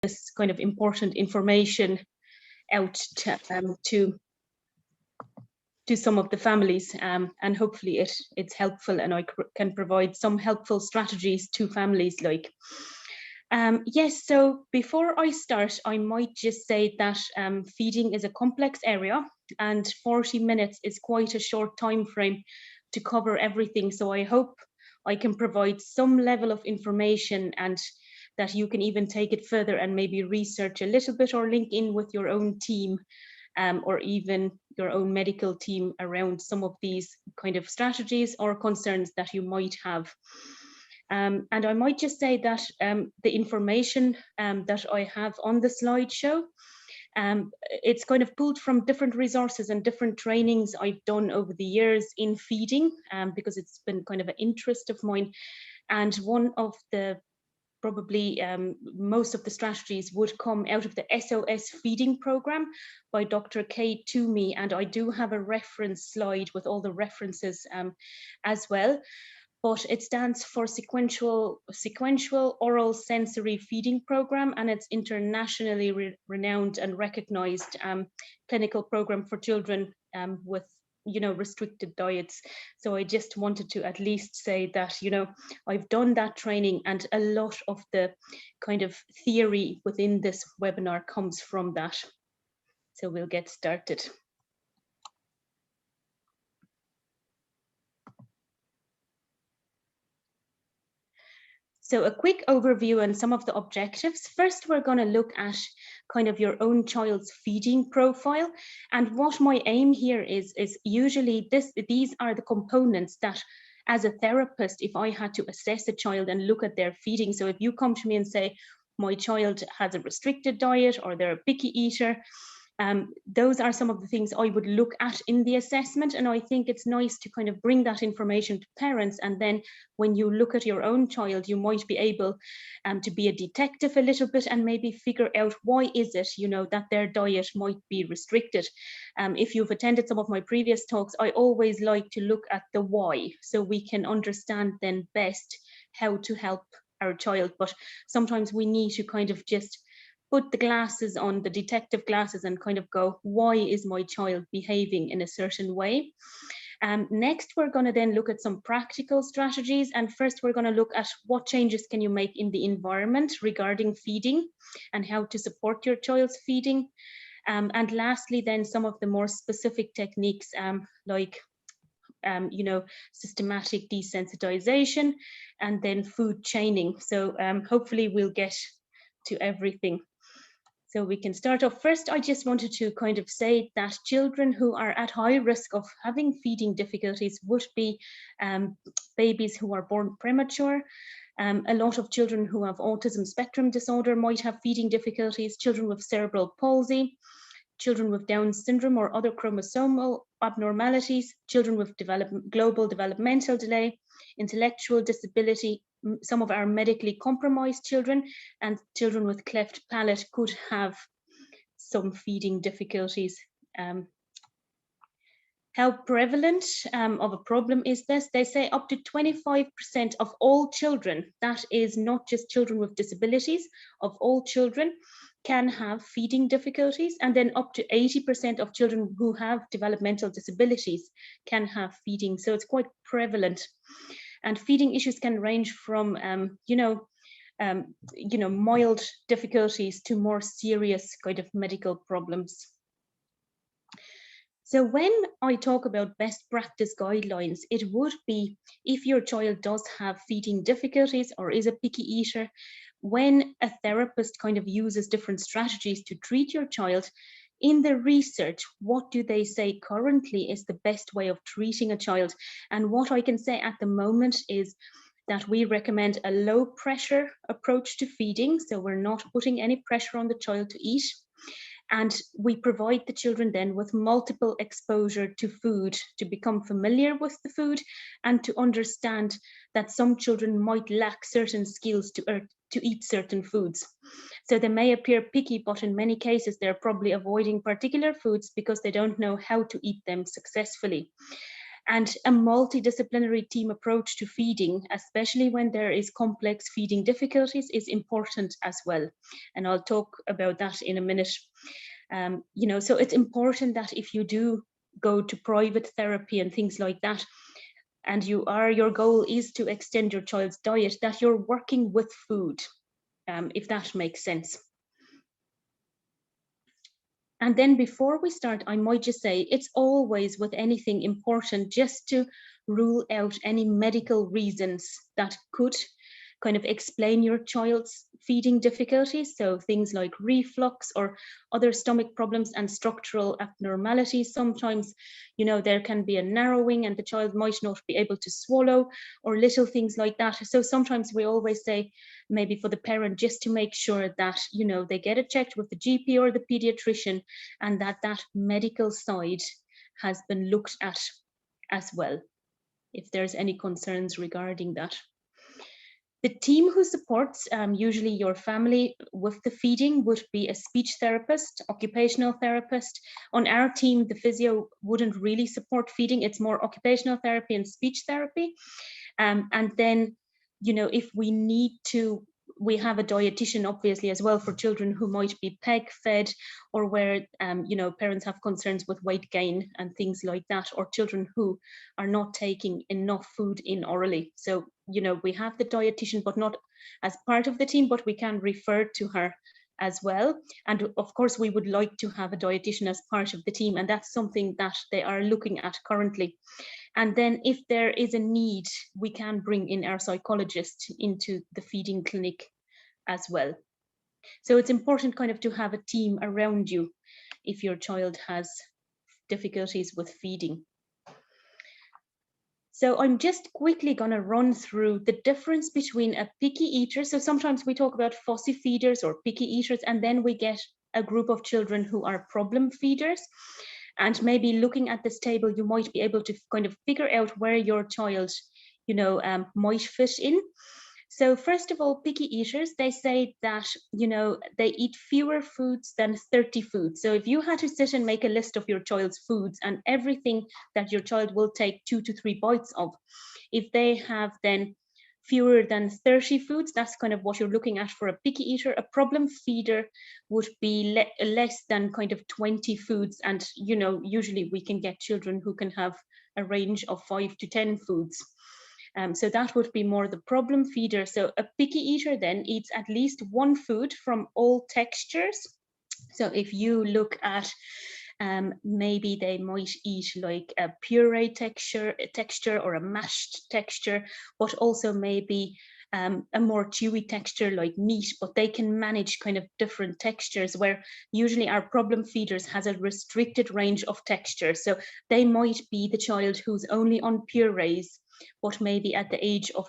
this kind of important information out to some of the families, and hopefully it's helpful, and I can provide some helpful strategies to families. Like, yes, so before I start, I might just say that feeding is a complex area, and 40 minutes is quite a short time frame to cover everything. So I hope I can provide some level of information, and that you can even take it further and maybe research a little bit or link in with your own team, or even your own medical team around some of these kind of strategies or concerns that you might have. And I might just say that the information that I have on the slideshow, it's kind of pulled from different resources and different trainings I've done over the years in feeding, because it's been kind of an interest of mine. And one of the probably most of the strategies would come out of the SOS feeding program by Dr. Kay Toomey, and I do have a reference slide with all the references as well. But it stands for sequential oral sensory feeding program, and it's internationally renowned and recognized clinical program for children with restricted diets. So I just wanted to at least say that I've done that training, and a lot of the kind of theory within this webinar comes from that. So we'll get started. So a quick overview and some of the objectives. First, we're going to look at kind of your own child's feeding profile. And what my aim here is usually these are the components that, as a therapist, if I had to assess a child and look at their feeding. So if you come to me and say, my child has a restricted diet or they're a picky eater, those are some of the things I would look at in the assessment. And I think it's nice to kind of bring that information to parents. And then when you look at your own child, you might be able to be a detective a little bit and maybe figure out why is it, that their diet might be restricted. If you've attended some of my previous talks, I always like to look at the why, so we can understand then best how to help our child. But sometimes we need to kind of just put the glasses on, the detective glasses, and kind of go, why is my child behaving in a certain way? Next, we're going to then look at some practical strategies. And first, we're going to look at what changes can you make in the environment regarding feeding and how to support your child's feeding. And lastly, then some of the more specific techniques like systematic desensitization and then food chaining. So hopefully we'll get to everything. So we can start off. First, I just wanted to kind of say that children who are at high risk of having feeding difficulties would be babies who are born premature. A lot of children who have autism spectrum disorder might have feeding difficulties, children with cerebral palsy, children with Down syndrome or other chromosomal abnormalities, children with global developmental delay, intellectual disability. Some of our medically compromised children and children with cleft palate could have some feeding difficulties. How prevalent of a problem is this? They say up to 25% of all children, that is not just children with disabilities, of all children can have feeding difficulties, and then up to 80% of children who have developmental disabilities can have feeding. So it's quite prevalent. And feeding issues can range from, mild difficulties to more serious kind of medical problems. So when I talk about best practice guidelines, it would be if your child does have feeding difficulties or is a picky eater, when a therapist kind of uses different strategies to treat your child, in the research, what do they say currently is the best way of treating a child? And what I can say at the moment is that we recommend a low pressure approach to feeding. So we're not putting any pressure on the child to eat. And we provide the children then with multiple exposure to food to become familiar with the food and to understand that some children might lack certain skills to eat certain foods. So they may appear picky, but in many cases, they're probably avoiding particular foods because they don't know how to eat them successfully. And a multidisciplinary team approach to feeding, especially when there is complex feeding difficulties, is important as well. And I'll talk about that in a minute. So it's important that if you do go to private therapy and things like that, and your goal is to extend your child's diet, that you're working with food, if that makes sense. And then before we start, I might just say it's always with anything important just to rule out any medical reasons that could kind of explain your child's feeding difficulties. So things like reflux or other stomach problems and structural abnormalities. Sometimes, there can be a narrowing and the child might not be able to swallow, or little things like that. So sometimes we always say, maybe for the parent, just to make sure that, they get it checked with the GP or the pediatrician, and that medical side has been looked at as well, if there's any concerns regarding that. The team who supports usually your family with the feeding would be a speech therapist, occupational therapist. On our team, the physio wouldn't really support feeding. It's more occupational therapy and speech therapy. And then, if we need to, we have a dietitian obviously as well for children who might be PEG fed, or where parents have concerns with weight gain and things like that, or children who are not taking enough food in orally. So we have the dietitian, but not as part of the team, but we can refer to her as well. And of course we would like to have a dietitian as part of the team, and that's something that they are looking at currently. And then if there is a need, we can bring in our psychologist into the feeding clinic as well. So it's important kind of to have a team around you if your child has difficulties with feeding. So I'm just quickly going to run through the difference between a picky eater. So sometimes we talk about fussy feeders or picky eaters, and then we get a group of children who are problem feeders. And maybe looking at this table, you might be able to kind of figure out where your child, might fit in. So first of all, picky eaters, they say that, they eat fewer foods than 30 foods. So if you had to sit and make a list of your child's foods and everything that your child will take 2 to 3 bites of, if they have then fewer than 30 foods, that's kind of what you're looking at for a picky eater. A problem feeder would be less than kind of 20 foods. And, usually we can get children who can have a range of 5 to 10 foods. So that would be more the problem feeder. So a picky eater then eats at least one food from all textures. So if you look at maybe they might eat like a puree texture or a mashed texture, but also maybe a more chewy texture like meat, but they can manage kind of different textures, where usually our problem feeders has a restricted range of textures. So they might be the child who's only on purees, but maybe at the age of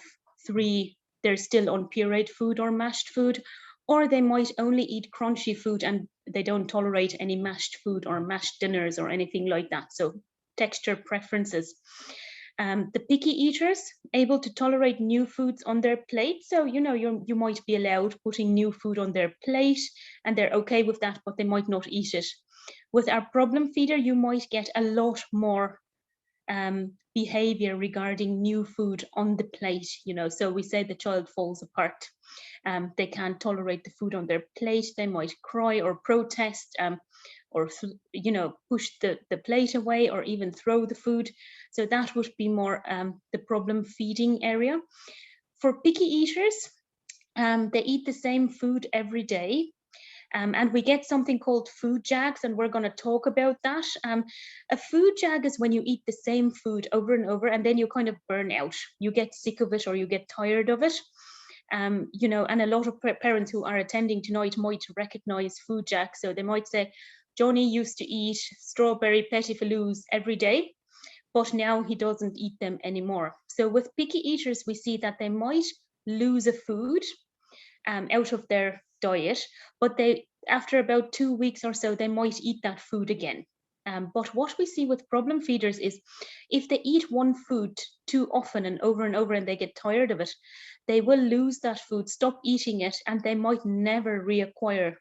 3, they're still on pureed food or mashed food, or they might only eat crunchy food and they don't tolerate any mashed food or mashed dinners or anything like that. So texture preferences. The picky eaters, able to tolerate new foods on their plate. So, you might be allowed putting new food on their plate and they're okay with that, but they might not eat it. With our problem feeder, you might get a lot more behavior regarding new food on the plate, so we say the child falls apart. They can't tolerate the food on their plate. They might cry or protest, or push the plate away, or even throw the food. So that would be more the problem feeding area. For picky eaters, they eat the same food every day. And we get something called food jags, and we're going to talk about that. A food jag is when you eat the same food over and over, and then you kind of burn out. You get sick of it, or you get tired of it. And a lot of parents who are attending tonight might recognize food jags. So they might say, Johnny used to eat strawberry petit filous every day, but now he doesn't eat them anymore. So with picky eaters, we see that they might lose a food out of their diet, but after about 2 weeks or so, they might eat that food again. But what we see with problem feeders is if they eat one food too often and over and they get tired of it, they will lose that food, stop eating it, and they might never reacquire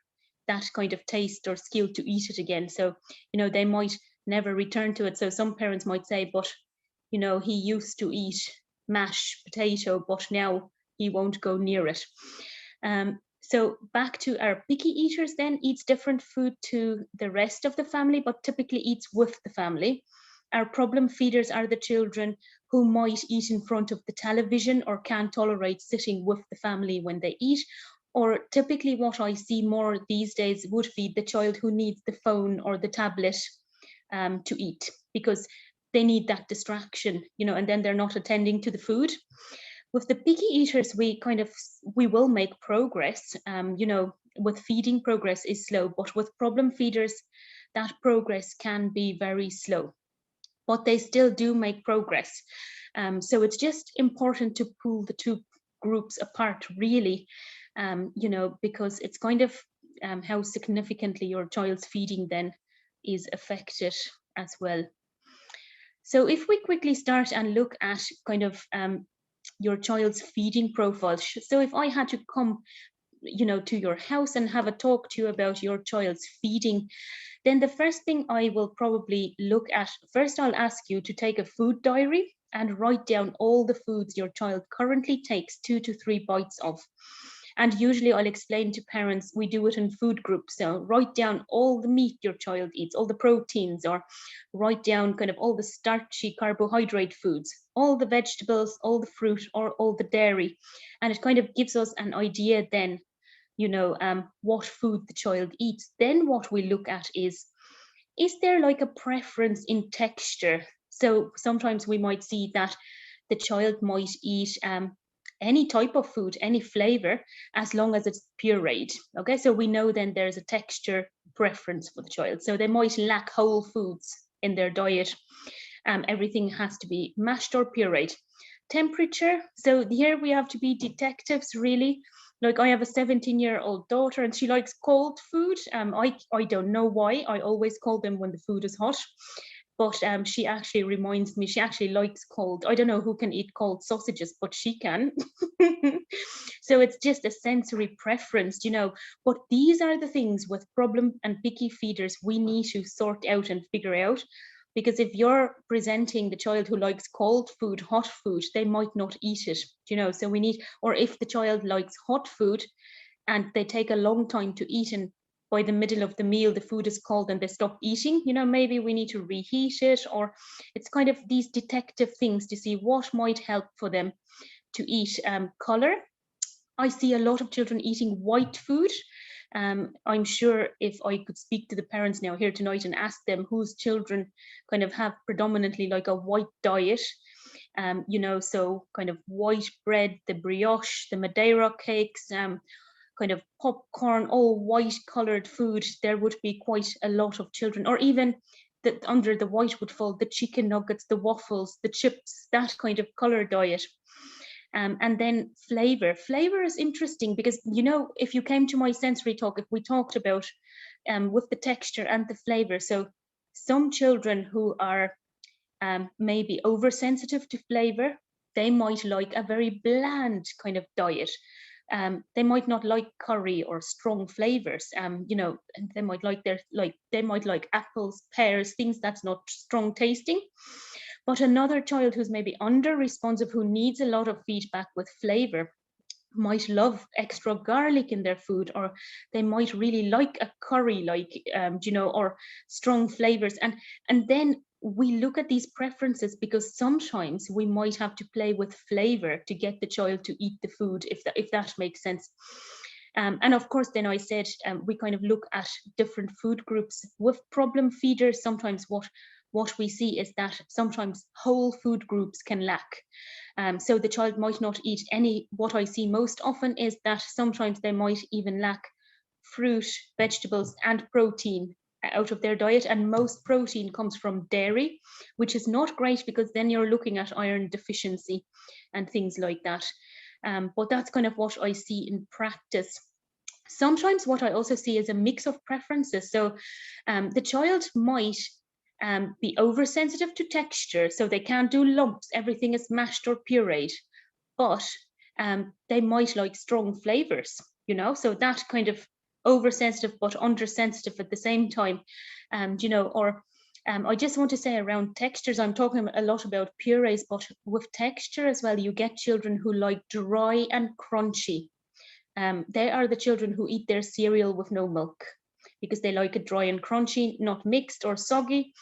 that kind of taste or skill to eat it again. So, they might never return to it. So some parents might say, but you know, he used to eat mashed potato, but now he won't go near it. So back to our picky eaters then, eats different food to the rest of the family, but typically eats with the family. Our problem feeders are the children who might eat in front of the television or can't tolerate sitting with the family when they eat. Or typically what I see more these days would be the child who needs the phone or the tablet to eat, because they need that distraction, you know, and then they're not attending to the food. With the picky eaters, we will make progress. You know, with feeding, progress is slow, but with problem feeders, that progress can be very slow, but they still do make progress. So it's just important to pull the two groups apart, really, you know, because it's kind of how significantly your child's feeding then is affected as well. So if we quickly start and look at kind of your child's feeding profile. So if I had to come, you know, to your house and have a talk to you about your child's feeding, then the first thing I will probably look at, first I'll ask you to take a food diary and write down all the foods your child currently takes 2 to 3 bites of. And usually I'll explain to parents, we do it in food groups. So write down all the meat your child eats, all the proteins, or write down kind of all the starchy carbohydrate foods, all the vegetables, all the fruit, or all the dairy. And it kind of gives us an idea then, you know, what food the child eats. Then what we look at is there like a preference in texture? So sometimes we might see that the child might eat any type of food, any flavor, as long as it's pureed. Okay, so we know then there's a texture preference for the child. So they might lack whole foods in their diet. Everything has to be mashed or pureed. Temperature, so here we have to be detectives, really. Like, I have a 17-year-old daughter and she likes cold food. I don't know why. I always call them when the food is hot. But she actually reminds me, she actually likes cold. I don't know who can eat cold sausages, but she can. So it's just a sensory preference, you know. But these are the things with problem and picky feeders we need to sort out and figure out. Because if you're presenting the child who likes cold food, hot food, they might not eat it, you know. So we need, or if the child likes hot food and they take a long time to eat, and by the middle of the meal the food is cold and they stop eating, you know, maybe we need to reheat it. Or it's kind of these detective things to see what might help for them to eat. Color, I see a lot of children eating white food. I'm sure if I could speak to the parents now here tonight and ask them whose children kind of have predominantly like a white diet, you know, so kind of white bread, the brioche, the Madeira cakes, kind of popcorn, all white colored food, there would be quite a lot of children. Or even that under the white would fall the chicken nuggets, the waffles, the chips, that kind of color diet. And then flavor is interesting because, you know, if you came to my sensory talk, if we talked about with the texture and the flavor, so some children who are maybe oversensitive to flavor, they might like a very bland kind of diet. They might not like curry or strong flavors. You know, they might like apples, pears, things that's not strong tasting. But another child who's maybe under responsive, who needs a lot of feedback with flavor, might love extra garlic in their food, or they might really like a curry, like you know, or strong flavors. And then we look at these preferences, because sometimes we might have to play with flavor to get the child to eat the food, if that makes sense. And of course, then I said we kind of look at different food groups. With problem feeders, sometimes what we see is that sometimes whole food groups can lack. So the child might not eat any. What I see most often is that sometimes they might even lack fruit, vegetables, and protein out of their diet. And most protein comes from dairy, which is not great, because then you're looking at iron deficiency and things like that. But that's kind of what I see in practice. Sometimes what I also see is a mix of preferences. So the child might be oversensitive to texture, so they can't do lumps, everything is mashed or pureed, but they might like strong flavors, you know, so that kind of oversensitive but undersensitive at the same time, you know. Or I just want to say around textures, I'm talking a lot about purees, but with texture as well, you get children who like dry and crunchy. They are the children who eat their cereal with no milk because they like it dry and crunchy, not mixed or soggy.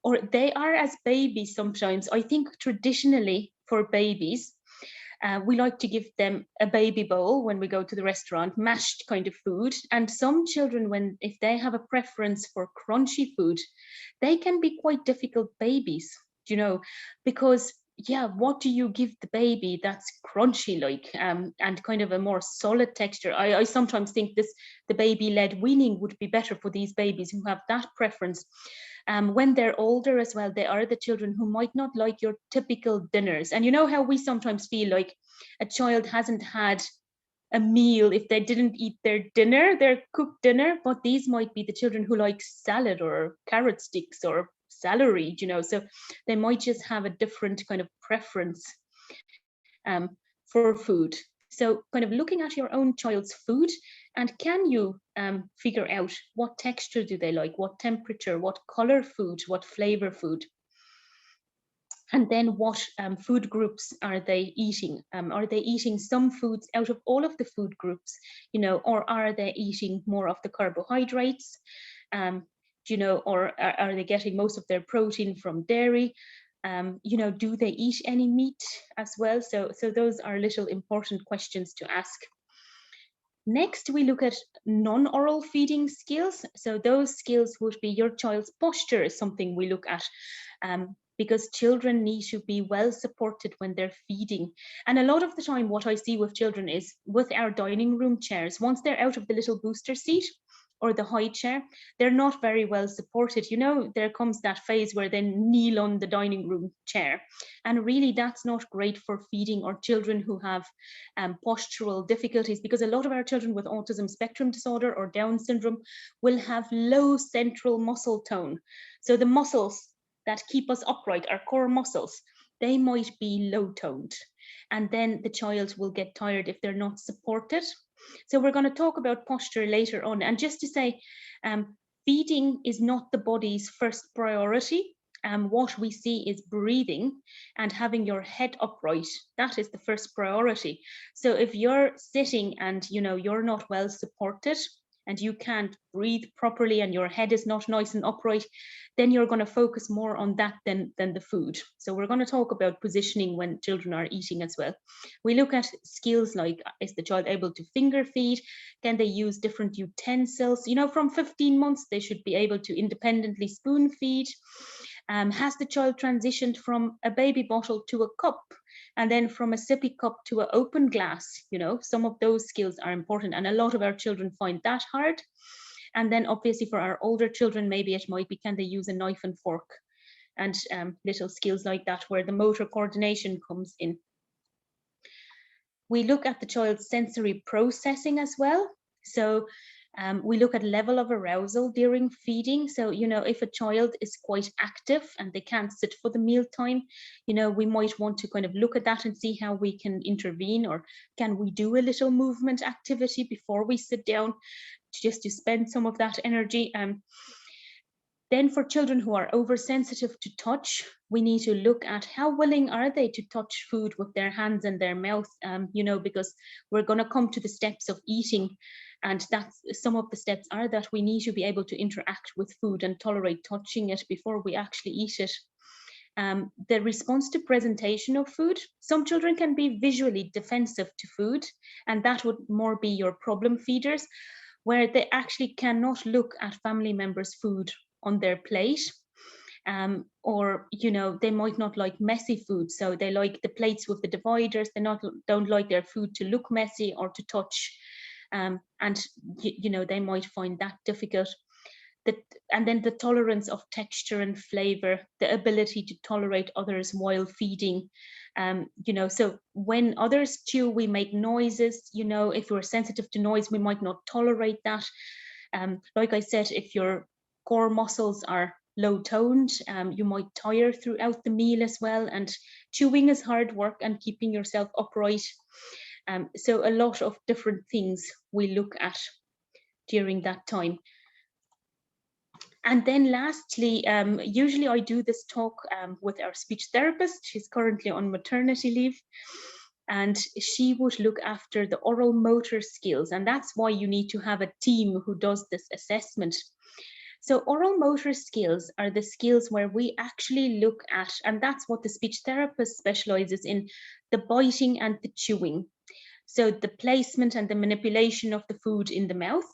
Or they are as babies sometimes. I think traditionally for babies, we like to give them a baby bowl when we go to the restaurant, mashed kind of food. And some children, if they have a preference for crunchy food, they can be quite difficult babies, you know, because yeah, what do you give the baby that's crunchy like, and kind of a more solid texture? I sometimes think the baby-led weaning would be better for these babies who have that preference. When they're older as well, they are the children who might not like your typical dinners. And you know how we sometimes feel like a child hasn't had a meal if they didn't eat their dinner, their cooked dinner, but these might be the children who like salad or carrot sticks or celery, you know, so they might just have a different kind of preference for food. So kind of looking at your own child's food, and can you figure out what texture do they like, what temperature, what color food, what flavor food? And then what food groups are they eating? Are they eating some foods out of all of the food groups, you know, or are they eating more of the carbohydrates? You know, or are they getting most of their protein from dairy? You know, do they eat any meat as well? So those are little important questions to ask. Next, we look at non-oral feeding skills. So those skills would be your child's posture is something we look at, because children need to be well supported when they're feeding. And a lot of the time, what I see with children is with our dining room chairs, once they're out of the little booster seat or the high chair, they're not very well supported. You know, there comes that phase where they kneel on the dining room chair. And really, that's not great for feeding or children who have postural difficulties, because a lot of our children with autism spectrum disorder or Down syndrome will have low central muscle tone. So the muscles that keep us upright, our core muscles, they might be low toned. And then the child will get tired if they're not supported. So we're going to talk about posture later on. And just to say, feeding is not the body's first priority. What we see is breathing and having your head upright. That is the first priority. So if you're sitting and you know you're not well supported and you can't breathe properly and your head is not nice and upright, then you're going to focus more on that than the food. So we're going to talk about positioning when children are eating as well. We look at skills like, is the child able to finger feed? Can they use different utensils? You know, from 15 months, they should be able to independently spoon feed. Has the child transitioned from a baby bottle to a cup, and then from a sippy cup to an open glass? You know, some of those skills are important, and a lot of our children find that hard. And then obviously for our older children, maybe it might be, can they use a knife and fork? And little skills like that where the motor coordination comes in. We look at the child's sensory processing as well. So we look at level of arousal during feeding. So, you know, if a child is quite active and they can't sit for the mealtime, you know, we might want to kind of look at that and see how we can intervene, or can we do a little movement activity before we sit down, just to spend some of that energy. Then for children who are oversensitive to touch, we need to look at how willing are they to touch food with their hands and their mouth, you know, because we're going to come to the steps of eating. And that's some of the steps are that we need to be able to interact with food and tolerate touching it before we actually eat it. The response to presentation of food. Some children can be visually defensive to food, and that would more be your problem feeders, where they actually cannot look at family members' food on their plate. Or, you know, they might not like messy food, so they like the plates with the dividers. They don't like their food to look messy or to touch. And, you know, they might find that difficult. And then the tolerance of texture and flavor, the ability to tolerate others while feeding. You know, so when others chew, we make noises. You know, if we're sensitive to noise, we might not tolerate that. Like I said, if your core muscles are low toned, you might tire throughout the meal as well. And chewing is hard work, and keeping yourself upright. So a lot of different things we look at during that time. And then lastly, usually I do this talk with our speech therapist. She's currently on maternity leave, and she would look after the oral motor skills. And that's why you need to have a team who does this assessment. So oral motor skills are the skills where we actually look at, and that's what the speech therapist specializes in, the biting and the chewing. So the placement and the manipulation of the food in the mouth,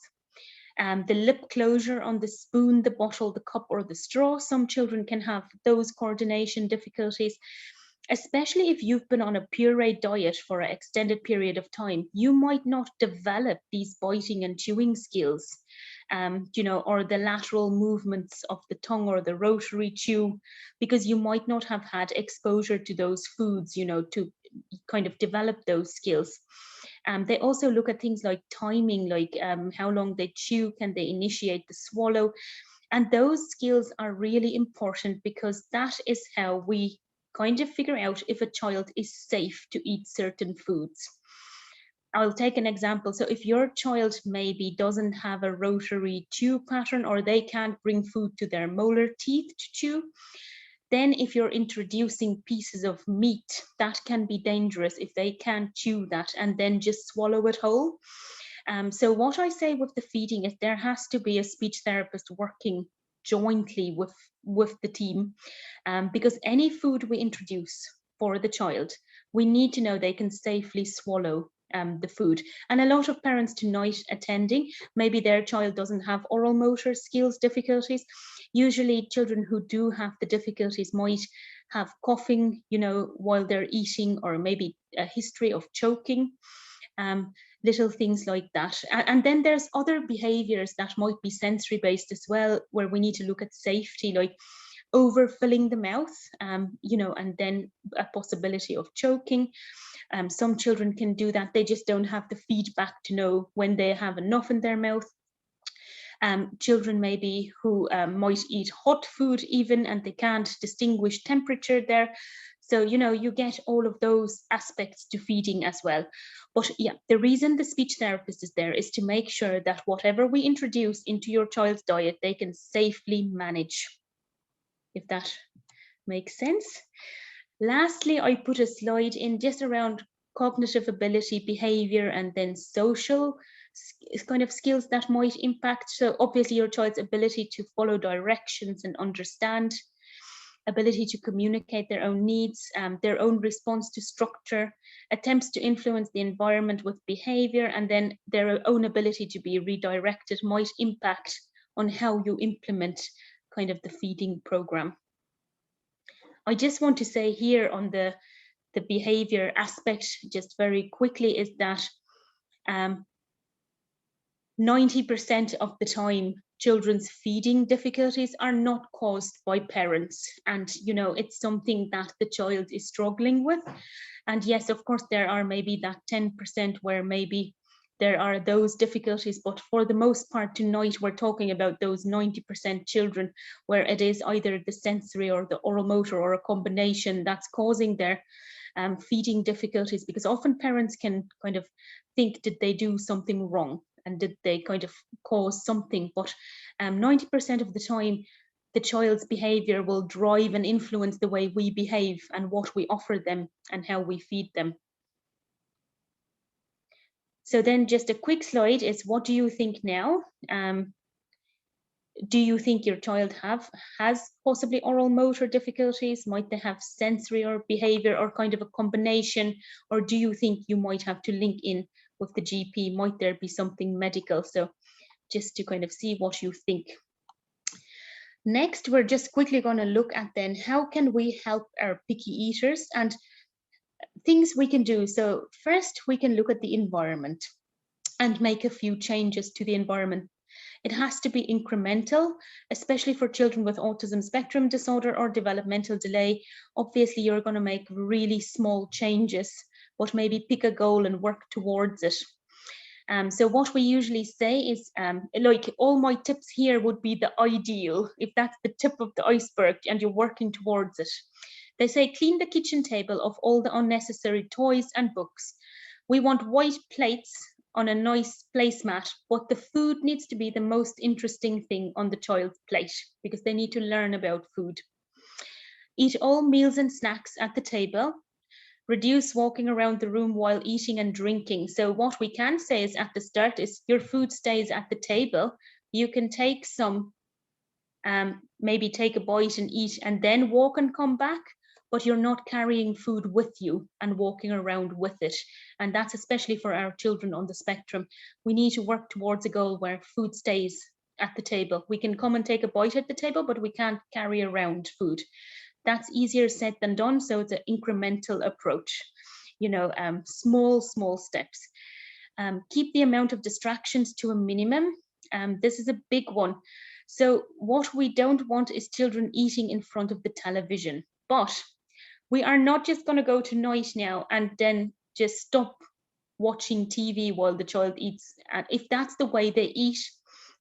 the lip closure on the spoon, the bottle, the cup, or the straw. Some children can have those coordination difficulties, especially if you've been on a puree diet for an extended period of time. You might not develop these biting and chewing skills, you know, or the lateral movements of the tongue or the rotary chew, because you might not have had exposure to those foods, you know, to kind of develop those skills. They also look at things like timing, like how long they chew, can they initiate the swallow? And those skills are really important because that is how we kind of figure out if a child is safe to eat certain foods. I'll take an example. So if your child maybe doesn't have a rotary chew pattern, or they can't bring food to their molar teeth to chew, then if you're introducing pieces of meat, that can be dangerous if they can't chew that and then just swallow it whole. So what I say with the feeding is there has to be a speech therapist working jointly with the team, because any food we introduce for the child, we need to know they can safely swallow the food. And a lot of parents tonight attending, maybe their child doesn't have oral motor skills difficulties. Usually children who do have the difficulties might have coughing, you know, while they're eating, or maybe a history of choking, little things like that. And then there's other behaviors that might be sensory based as well, where we need to look at safety, like overfilling the mouth, you know, and then a possibility of choking. Some children can do that, they just don't have the feedback to know when they have enough in their mouth. Children maybe who might eat hot food even, and they can't distinguish temperature there. So, you know, you get all of those aspects to feeding as well. But yeah, the reason the speech therapist is there is to make sure that whatever we introduce into your child's diet, they can safely manage, if that makes sense. Lastly, I put a slide in just around cognitive ability, behavior, and then social kind of skills that might impact. So obviously your child's ability to follow directions and understand, ability to communicate their own needs, their own response to structure, attempts to influence the environment with behavior, and then their own ability to be redirected might impact on how you implement kind of the feeding program. I just want to say here on the behavior aspect, just very quickly, is that 90% of the time, children's feeding difficulties are not caused by parents. And, you know, it's something that the child is struggling with. And yes, of course, there are maybe that 10% where maybe there are those difficulties, but for the most part tonight, we're talking about those 90% children where it is either the sensory or the oral motor or a combination that's causing their feeding difficulties, because often parents can kind of think, did they do something wrong? And did they kind of cause something? But 90% of the time, the child's behavior will drive and influence the way we behave and what we offer them and how we feed them. So then just a quick slide is, what do you think now? Do you think your child has possibly oral motor difficulties? Might they have sensory or behavior or kind of a combination? Or do you think you might have to link in with the GP? Might there be something medical? So just to kind of see what you think. Next, we're just quickly going to look at then, how can we help our picky eaters and things we can do. So first, we can look at the environment and make a few changes to the environment. It has to be incremental, especially for children with autism spectrum disorder or developmental delay. Obviously, you're going to make really small changes, but maybe pick a goal and work towards it. So what we usually say is, like, all my tips here would be the ideal, if that's the tip of the iceberg and you're working towards it. They say, clean the kitchen table of all the unnecessary toys and books. We want white plates on a nice placemat, but the food needs to be the most interesting thing on the child's plate because they need to learn about food. Eat all meals and snacks at the table. Reduce walking around the room while eating and drinking. So what we can say is at the start is your food stays at the table. You can take some, maybe take a bite and eat and then walk and come back, but you're not carrying food with you and walking around with it. And that's especially for our children on the spectrum. We need to work towards a goal where food stays at the table. We can come and take a bite at the table, but we can't carry around food. That's easier said than done. So it's an incremental approach, you know, small steps. Keep the amount of distractions to a minimum. This is a big one. So what we don't want is children eating in front of the television, but we are not just going to go tonight now and then just stop watching TV while the child eats. And if that's the way they eat,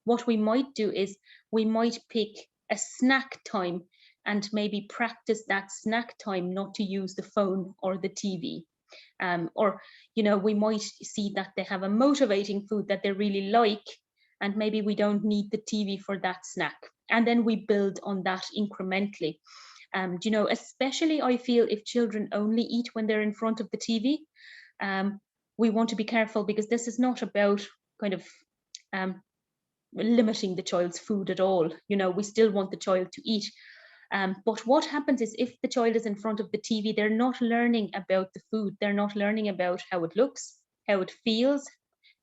what we might do is we might pick a snack time and maybe practice that snack time not to use the phone or the TV. Or, you know, we might see that they have a motivating food that they really like, and maybe we don't need the TV for that snack. And then we build on that incrementally. You know, especially I feel if children only eat when they're in front of the TV, we want to be careful because this is not about kind of limiting the child's food at all. You know, we still want the child to eat. But what happens is if the child is in front of the TV, they're not learning about the food. They're not learning about how it looks, how it feels.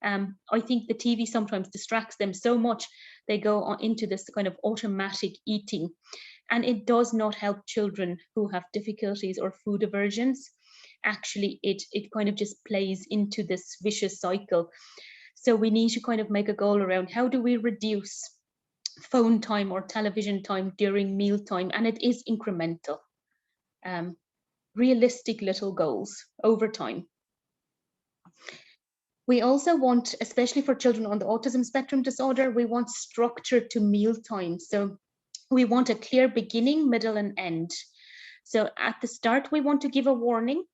I think the TV sometimes distracts them so much, they go on into this kind of automatic eating. And it does not help children who have difficulties or food aversions. Actually, it kind of just plays into this vicious cycle. So we need to kind of make a goal around how do we reduce phone time or television time during mealtime, and it is incremental. Realistic little goals over time. We also want, especially for children on the autism spectrum disorder, we want structure to mealtime. So we want a clear beginning, middle, and end. So at the start, we want to give a warning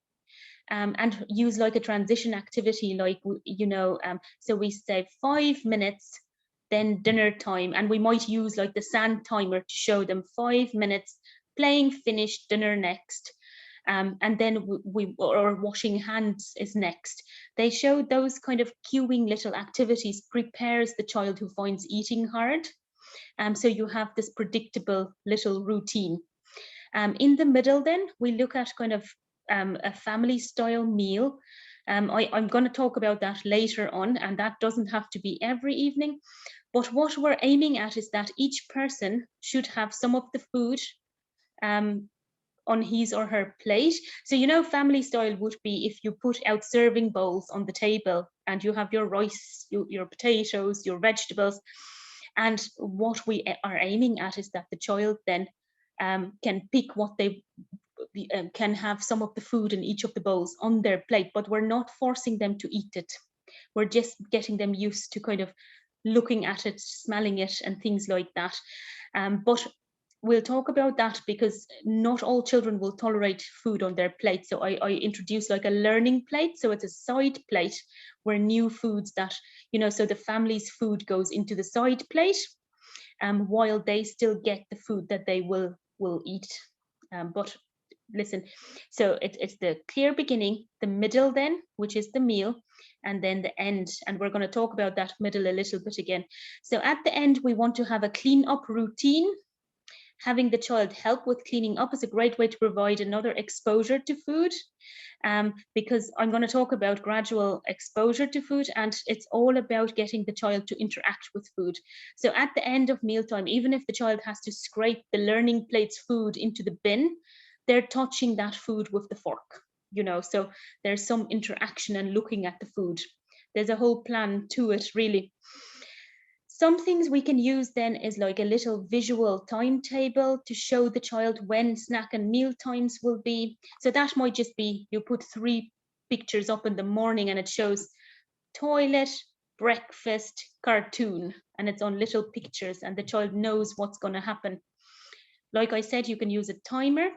and use like a transition activity, like, you know, so we say 5 minutes, then dinner time, and we might use like the sand timer to show them 5 minutes, playing finished, dinner next. And then or washing hands is next. They show those kind of cueing little activities prepares the child who finds eating hard. So you have this predictable little routine. In the middle then, we look at kind of a family style meal. I'm going to talk about that later on, and that doesn't have to be every evening. But what we're aiming at is that each person should have some of the food on his or her plate. So, you know, family style would be if you put out serving bowls on the table and you have your rice, your potatoes, your vegetables. And what we are aiming at is that the child then can pick what they can have some of the food in each of the bowls on their plate, but we're not forcing them to eat it. We're just getting them used to kind of looking at it, smelling it, and things like that. But we'll talk about that because not all children will tolerate food on their plate. So I introduce like a learning plate. So it's a side plate where new foods that, you know, so the family's food goes into the side plate while they still get the food that they will eat. But listen, so it's the clear beginning, the middle then, which is the meal, and then the end. And we're going to talk about that middle a little bit again. So at the end, we want to have a clean up routine. Having the child help with cleaning up is a great way to provide another exposure to food, because I'm going to talk about gradual exposure to food, and it's all about getting the child to interact with food. So at the end of mealtime, even if the child has to scrape the learning plate's food into the bin, they're touching that food with the fork, you know, so there's some interaction and looking at the food. There's a whole plan to it, really. Some things we can use then is like a little visual timetable to show the child when snack and meal times will be. So that might just be, you put 3 pictures up in the morning and it shows toilet, breakfast, cartoon, and it's on little pictures and the child knows what's going to happen. Like I said, you can use a timer.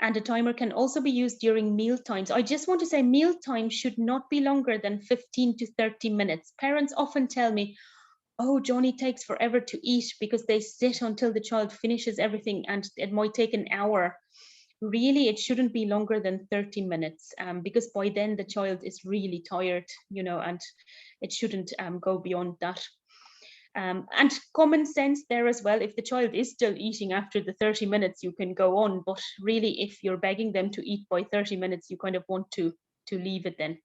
And a timer can also be used during meal times. I just want to say meal time should not be longer than 15 to 30 minutes. Parents often tell me, oh, Johnny takes forever to eat because they sit until the child finishes everything and it might take an hour. Really, it shouldn't be longer than 30 minutes because by then the child is really tired, you know, and it shouldn't go beyond that. And common sense there as well. If the child is still eating after the 30 minutes, you can go on. But really, if you're begging them to eat by 30 minutes, you kind of want to leave it then.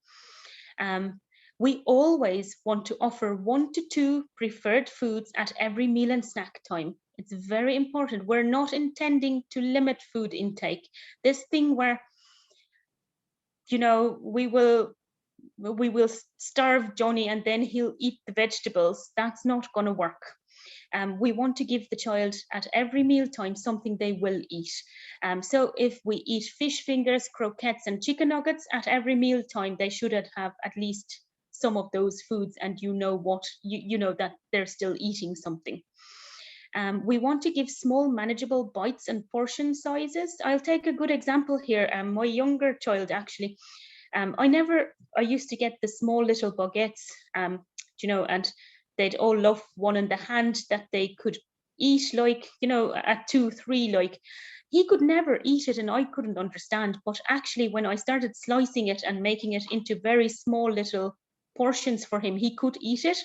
We always want to offer 1 to 2 preferred foods at every meal and snack time. It's very important. We're not intending to limit food intake. This thing where, you know, we will starve Johnny and then he'll eat the vegetables. That's not going to work. We want to give the child at every mealtime something they will eat. So if we eat fish fingers, croquettes and chicken nuggets at every mealtime, they should have at least some of those foods, and you know what, you know that they're still eating something. We want to give small manageable bites and portion sizes. I'll take a good example here. My younger child actually, I used to get the small little baguettes, you know, and they'd all love one in the hand that they could eat, like, you know, at 2, 3, like. He could never eat it and I couldn't understand. But actually, when I started slicing it and making it into very small little portions for him, he could eat it.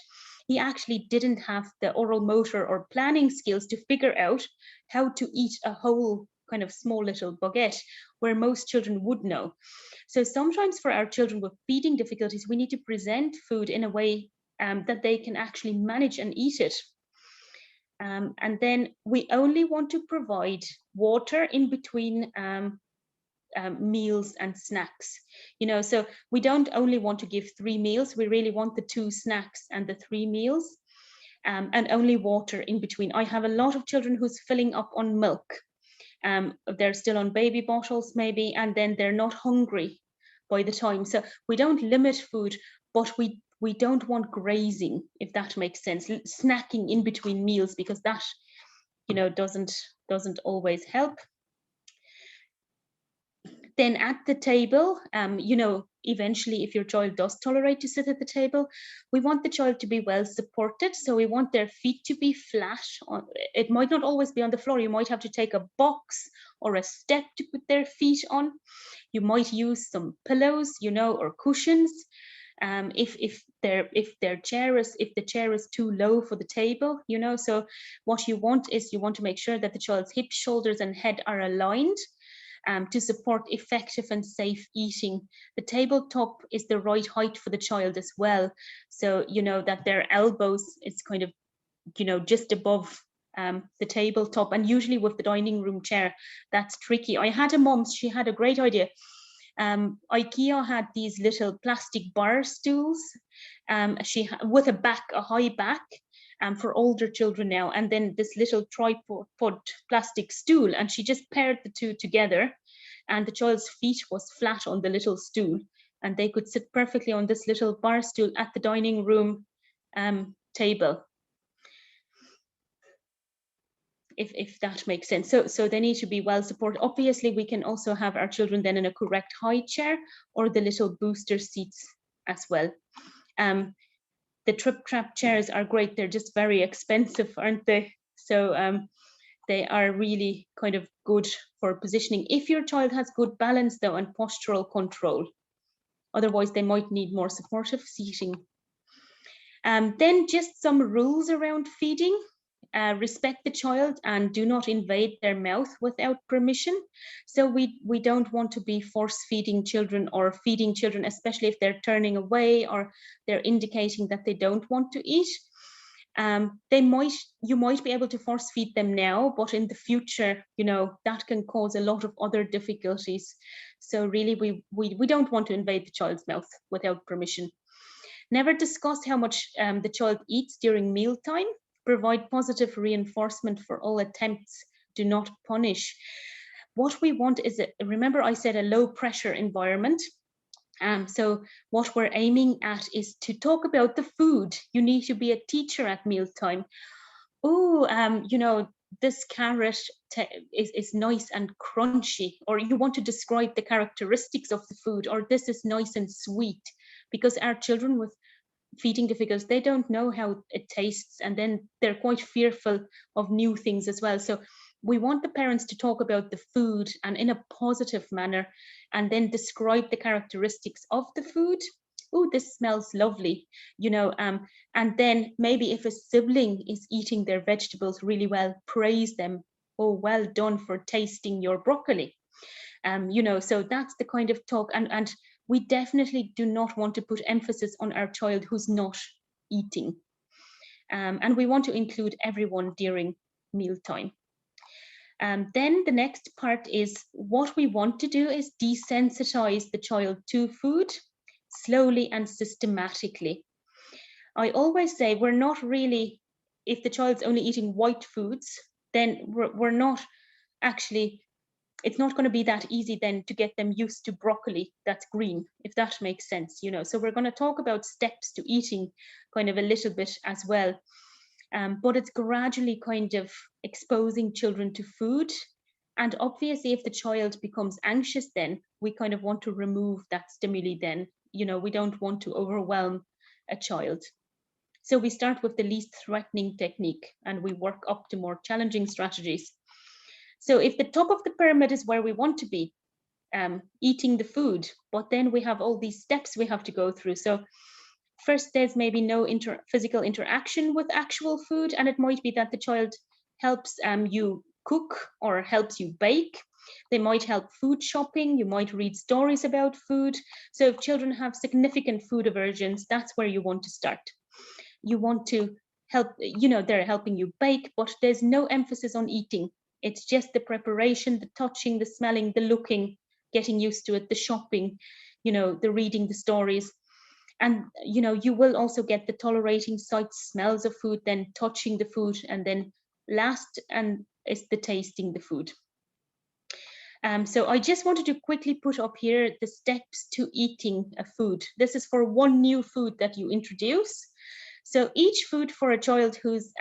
He actually didn't have the oral motor or planning skills to figure out how to eat a whole kind of small little baguette, where most children would know. So sometimes for our children with feeding difficulties, we need to present food in a way that they can actually manage and eat it. And then we only want to provide water in between meals and snacks. You know, so we don't only want to give 3 meals, we really want the 2 snacks and the 3 meals, and only water in between. I have a lot of children who's filling up on milk. They're still on baby bottles maybe, and then they're not hungry by the time. So we don't limit food, but we don't want grazing, if that makes sense, snacking in between meals, because that, you know, doesn't always help. Then at the table, you know, eventually if your child does tolerate to sit at the table, we want the child to be well supported. So we want their feet to be flat. It might not always be on the floor. You might have to take a box or a step to put their feet on. You might use some pillows, you know, or cushions. If the chair is too low for the table, you know. So what you want is you want to make sure that the child's hips, shoulders and head are aligned. To support effective and safe eating. The tabletop is the right height for the child as well. So, you know, that their elbows is kind of, you know, just above the tabletop, and usually with the dining room chair, that's tricky. I had a mom, she had a great idea. IKEA had these little plastic bar stools, with a high back, for older children now, and then this little tripod plastic stool, and she just paired the two together, and the child's feet was flat on the little stool, and they could sit perfectly on this little bar stool at the dining room table, if that makes sense. So they need to be well supported. Obviously, we can also have our children then in a correct high chair or the little booster seats as well. The trip trap chairs are great. They're just very expensive, aren't they? So they are really kind of good for positioning. If your child has good balance though and postural control, otherwise they might need more supportive seating. Then just some rules around feeding. Respect the child and do not invade their mouth without permission. So we don't want to be force feeding children or feeding children, especially if they're turning away or they're indicating that they don't want to eat. You might be able to force feed them now, but in the future, you know, that can cause a lot of other difficulties. So really we don't want to invade the child's mouth without permission. Never discuss how much the child eats during mealtime. Provide positive reinforcement for all attempts. Do not punish. What we want is, remember I said a low pressure environment. So what we're aiming at is to talk about the food. You need to be a teacher at mealtime. Oh, you know, this carrot is nice and crunchy, or you want to describe the characteristics of the food, or this is nice and sweet, because our children with feeding difficulties, they don't know how it tastes, and then they're quite fearful of new things as well. So we want the parents to talk about the food and in a positive manner, and then describe the characteristics of the food. Oh, this smells lovely, you know, and then maybe if a sibling is eating their vegetables really well, praise them. Oh, well done for tasting your broccoli. You know, so that's the kind of talk, and we definitely do not want to put emphasis on our child who's not eating. And we want to include everyone during mealtime. Then the next part is what we want to do is desensitize the child to food slowly and systematically. I always say we're not really, if the child's only eating white foods, then we're not actually, it's not going to be that easy then to get them used to broccoli that's green, if that makes sense, you know. So we're going to talk about steps to eating kind of a little bit as well. But it's gradually kind of exposing children to food. And obviously, if the child becomes anxious, then we kind of want to remove that stimuli then. You know, we don't want to overwhelm a child. So we start with the least threatening technique and we work up to more challenging strategies. So if the top of the pyramid is where we want to be, eating the food, but then we have all these steps we have to go through. So first, there's maybe no physical interaction with actual food, and it might be that the child helps you cook or helps you bake. They might help food shopping. You might read stories about food. So if children have significant food aversions, that's where you want to start. You want to help, you know, they're helping you bake, but there's no emphasis on eating. It's just the preparation, the touching, the smelling, the looking, getting used to it, the shopping, you know, the reading the stories. And, you know, you will also get the tolerating sights, smells of food, then touching the food, and then last and is the tasting the food. So I just wanted to quickly put up here the steps to eating a food. This is for one new food that you introduce. So each food for a child who's,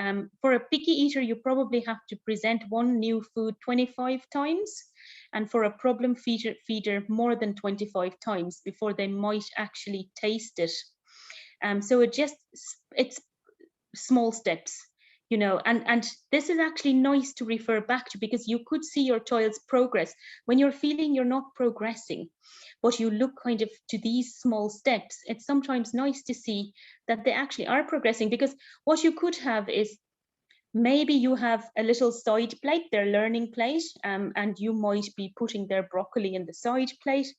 for a picky eater, you probably have to present one new food 25 times. And for a problem feeder more than 25 times before they might actually taste it. So it's small steps, you know, and this is actually nice to refer back to, because you could see your child's progress when you're feeling you're not progressing, but you look kind of to these small steps. It's sometimes nice to see that they actually are progressing, because what you could have is maybe you have a little side plate, their learning plate, and you might be putting their broccoli in the side plate.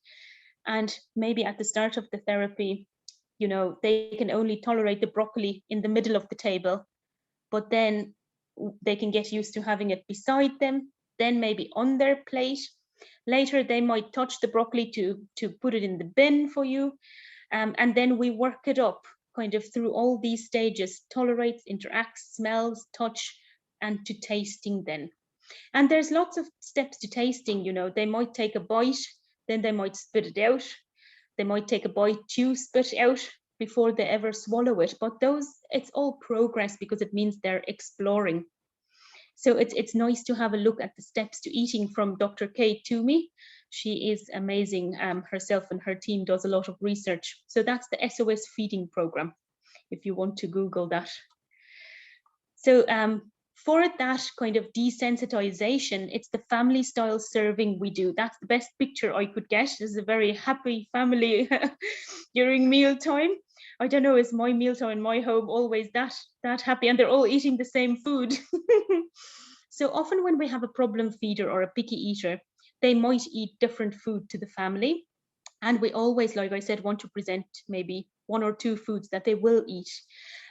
And maybe at the start of the therapy, you know, they can only tolerate the broccoli in the middle of the table, but then they can get used to having it beside them, then maybe on their plate. Later, they might touch the broccoli to put it in the bin for you. And then we work it up kind of through all these stages: tolerates, interacts, smells, touch, and to tasting then. And there's lots of steps to tasting, you know. They might take a bite, then they might spit it out. They might take a bite to spit out before they ever swallow it. But it's all progress, because it means they're exploring. So it's nice to have a look at the steps to eating from Dr. Kay Toomey. She is amazing herself, and her team does a lot of research. So that's the SOS feeding program, if you want to Google that. So for that kind of desensitization, it's the family style serving we do. That's the best picture I could get. This is a very happy family during mealtime. I don't know, is my mealtime in my home always that happy, and they're all eating the same food? So often when we have a problem feeder or a picky eater, they might eat different food to the family. And we always, like I said, want to present maybe one or two foods that they will eat.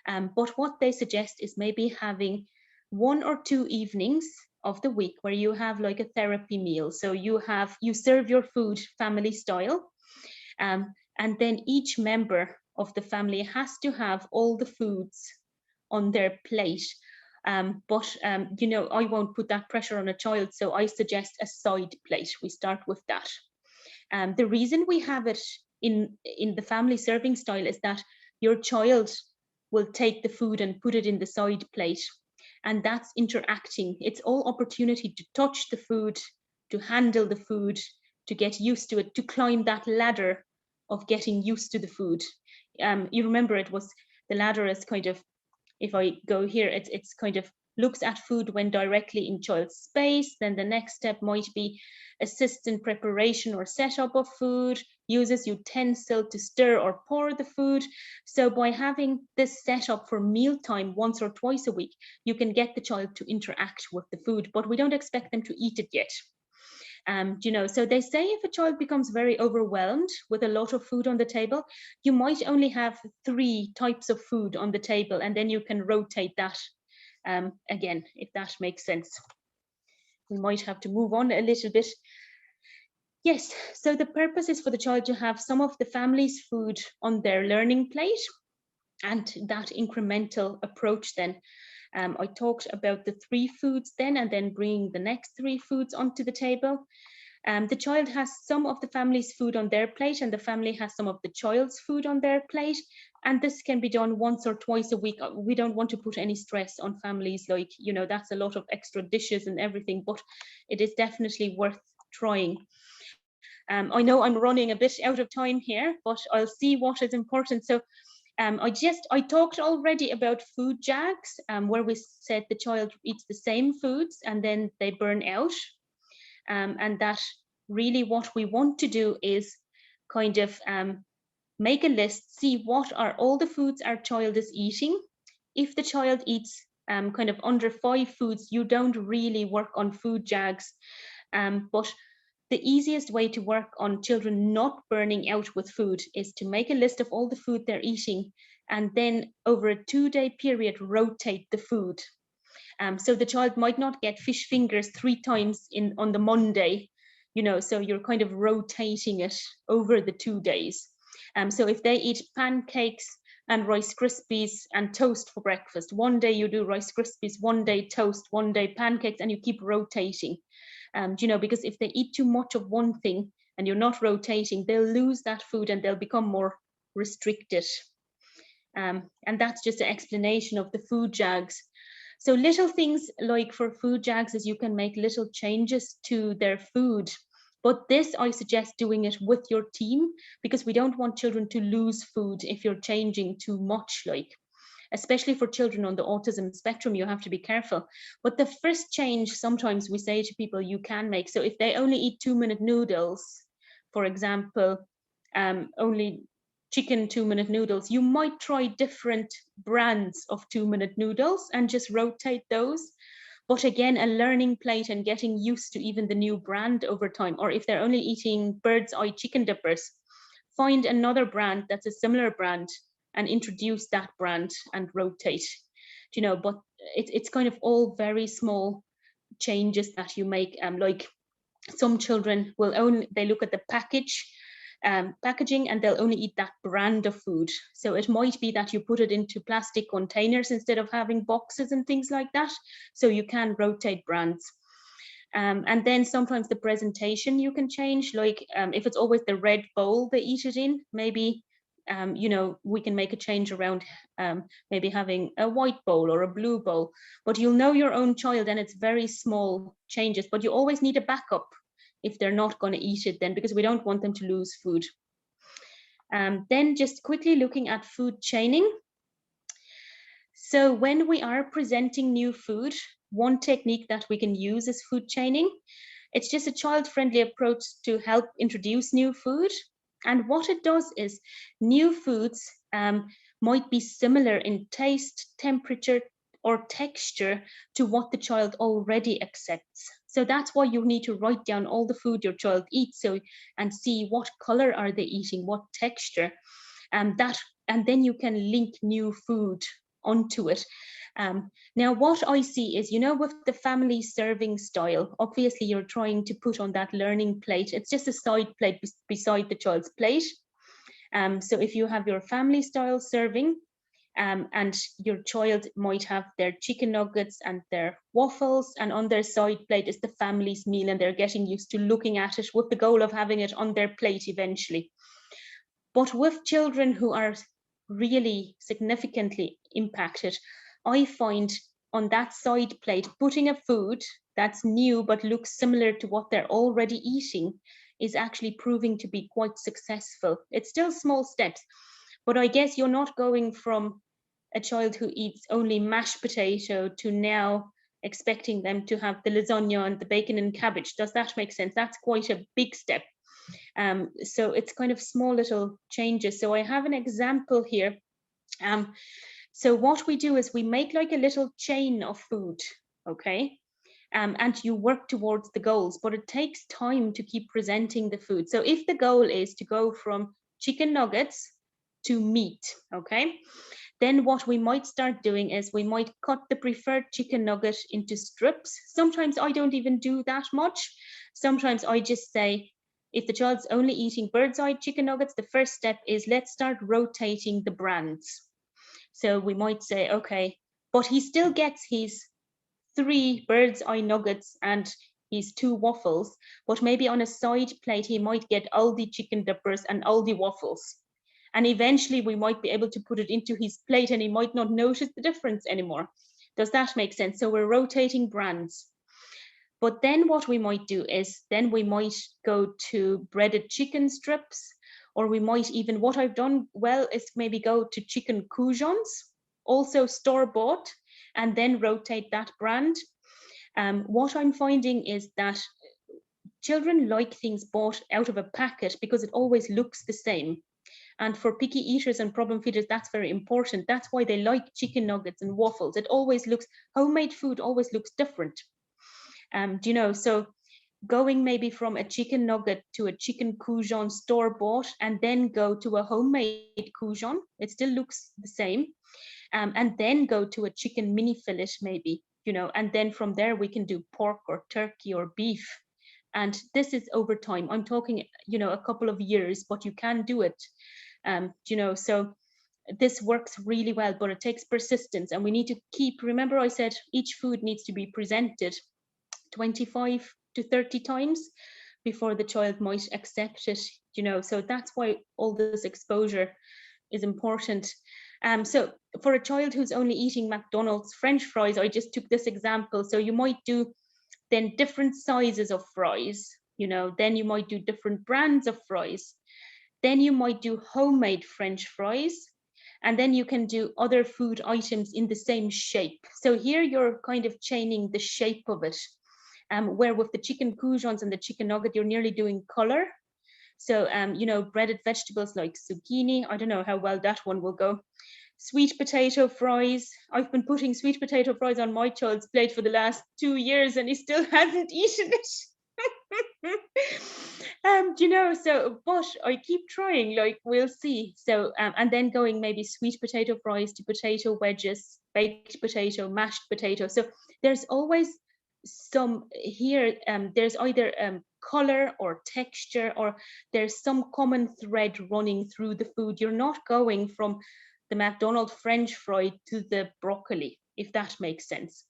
But what they suggest is maybe having 1 or 2 evenings of the week where you have like a therapy meal. So you serve your food family style, and then each member of the family has to have all the foods on their plate. But you know, I won't put that pressure on a child, so I suggest a side plate. We start with that. The reason we have it in the family serving style is that your child will take the food and put it in the side plate. and that's interacting. It's all opportunity to touch the food, to handle the food, to get used to it, to climb that ladder of getting used to the food. You remember it was, the ladder is kind of, if I go here, it's kind of looks at food when directly in child's space. Then the next step might be assist in preparation or setup of food, uses utensil to stir or pour the food. So by having this setup for mealtime once or twice a week, you can get the child to interact with the food, but we don't expect them to eat it yet. You know, so they say if a child becomes very overwhelmed with a lot of food on the table, you might only have 3 types of food on the table, and then you can rotate that again, if that makes sense. We might have to move on a little bit. Yes, so the purpose is for the child to have some of the family's food on their learning plate, and that incremental approach then. I talked about the 3 foods then, and then bringing the next 3 foods onto the table. The child has some of the family's food on their plate, and the family has some of the child's food on their plate. And this can be done once or twice a week. We don't want to put any stress on families, like, you know, that's a lot of extra dishes and everything, but it is definitely worth trying. I know I'm running a bit out of time here, but I'll see what is important. So I talked already about food jags, where we said the child eats the same foods and then they burn out. And that really what we want to do is kind of make a list, see what are all the foods our child is eating. If the child eats kind of under 5 foods, you don't really work on food jags. But the easiest way to work on children not burning out with food is to make a list of all the food they're eating, and then over a 2-day period, rotate the food. So the child might not get fish fingers 3 times on the Monday, you know, so you're kind of rotating it over the 2 days. So if they eat pancakes and Rice Krispies and toast for breakfast, one day you do Rice Krispies, one day toast, one day pancakes, and you keep rotating. You know, because if they eat too much of one thing and you're not rotating, they'll lose that food and they'll become more restricted. And that's just an explanation of the food jags. So little things like for food jags is you can make little changes to their food. But this, I suggest doing it with your team, because we don't want children to lose food if you're changing too much, like, especially for children on the autism spectrum, you have to be careful. But the first change, sometimes we say to people, you can make. So if they only eat 2-minute noodles, for example, only chicken 2-minute noodles, you might try different brands of 2-minute noodles and just rotate those. But again, a learning plate and getting used to even the new brand over time. Or if they're only eating bird's eye chicken dippers, find another brand that's a similar brand and introduce that brand and rotate, you know. But it's kind of all very small changes that you make. Like some children will only, they look at the packaging and they'll only eat that brand of food. So it might be that you put it into plastic containers instead of having boxes and things like that. So you can rotate brands. And then sometimes the presentation you can change, like if it's always the red bowl they eat it in, maybe you know, we can make a change around maybe having a white bowl or a blue bowl. But you'll know your own child, and it's very small changes, but you always need a backup if they're not going to eat it then, because we don't want them to lose food. Then just quickly looking at food chaining. So when we are presenting new food, one technique that we can use is food chaining. It's just a child-friendly approach to help introduce new food. And what it does is new foods might be similar in taste, temperature, or texture to what the child already accepts. So that's why you need to write down all the food your child eats, and see what color are they eating, what texture, and then you can link new food onto it. Now, what I see is, you know, with the family serving style, obviously you're trying to put on that learning plate. It's just a side plate beside the child's plate. So if you have your family style serving, and your child might have their chicken nuggets and their waffles, and on their side plate is the family's meal, and they're getting used to looking at it with the goal of having it on their plate eventually. But with children who are really significantly impacted, I find on that side plate, putting a food that's new but looks similar to what they're already eating is actually proving to be quite successful. It's still small steps, but I guess you're not going from a child who eats only mashed potato to now expecting them to have the lasagna and the bacon and cabbage. Does that make sense? That's quite a big step. So it's kind of small little changes. So I have an example here. So what we do is we make like a little chain of food, okay? And you work towards the goals, but it takes time to keep presenting the food. So if the goal is to go from chicken nuggets to meat, okay? Then what we might start doing is we might cut the preferred chicken nugget into strips. Sometimes I don't even do that much. Sometimes I just say, if the child's only eating bird's eye chicken nuggets, the first step is let's start rotating the brands. So we might say, okay, but he still gets his 3 bird's eye nuggets and his 2 waffles, but maybe on a side plate, he might get Aldi chicken dippers and Aldi waffles. And eventually we might be able to put it into his plate and he might not notice the difference anymore. Does that make sense? So we're rotating brands. But then what we might do is then we might go to breaded chicken strips, or we might even, what I've done well is maybe go to chicken coujons, also store-bought, and then rotate that brand. What I'm finding is that children like things bought out of a packet because it always looks the same. And for picky eaters and problem feeders, that's very important. That's why they like chicken nuggets and waffles. It always looks, homemade food always looks different. Do you know, so going maybe from a chicken nugget to a chicken coujon store-bought and then go to a homemade coujon, it still looks the same. And then go to a chicken mini fillet maybe, you know, and then from there we can do pork or turkey or beef. And this is over time. I'm talking, you know, a couple of years, but you can do it. You know, so this works really well, but it takes persistence, and we need to keep, remember I said each food needs to be presented 25 to 30 times before the child might accept it, you know, so that's why all this exposure is important. So for a child who's only eating McDonald's French fries, I just took this example. So you might do then different sizes of fries, you know, then you might do different brands of fries. Then you might do homemade French fries, and then you can do other food items in the same shape. So here you're kind of chaining the shape of it. Where with the chicken coujons and the chicken nugget, you're nearly doing color. So, you know, breaded vegetables like zucchini, I don't know how well that one will go. Sweet potato fries. I've been putting sweet potato fries on my child's plate for the last 2 years and he still hasn't eaten it. You know, so, but I keep trying, like, we'll see. So, and then going maybe sweet potato fries to potato wedges, baked potato, mashed potato. So there's always some here, there's either color or texture, or there's some common thread running through the food. You're not going from the McDonald's French fry to the broccoli, if that makes sense.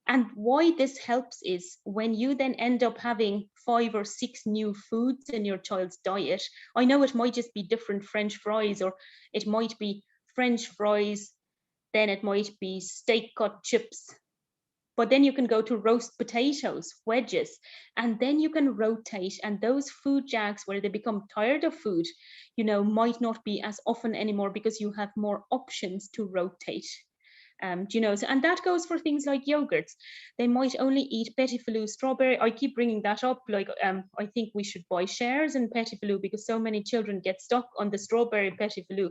And why this helps is when you then end up having 5 or 6 new foods in your child's diet, I know it might just be different French fries, or it might be French fries, then it might be steak cut chips, but then you can go to roast potatoes, wedges, and then you can rotate. And those food jags where they become tired of food, you know, might not be as often anymore because you have more options to rotate. You know, so, and that goes for things like yogurts. They might only eat Petit Filou strawberry. I keep bringing that up. Like, I think we should buy shares in Petit Filou because so many children get stuck on the strawberry Petit Filou.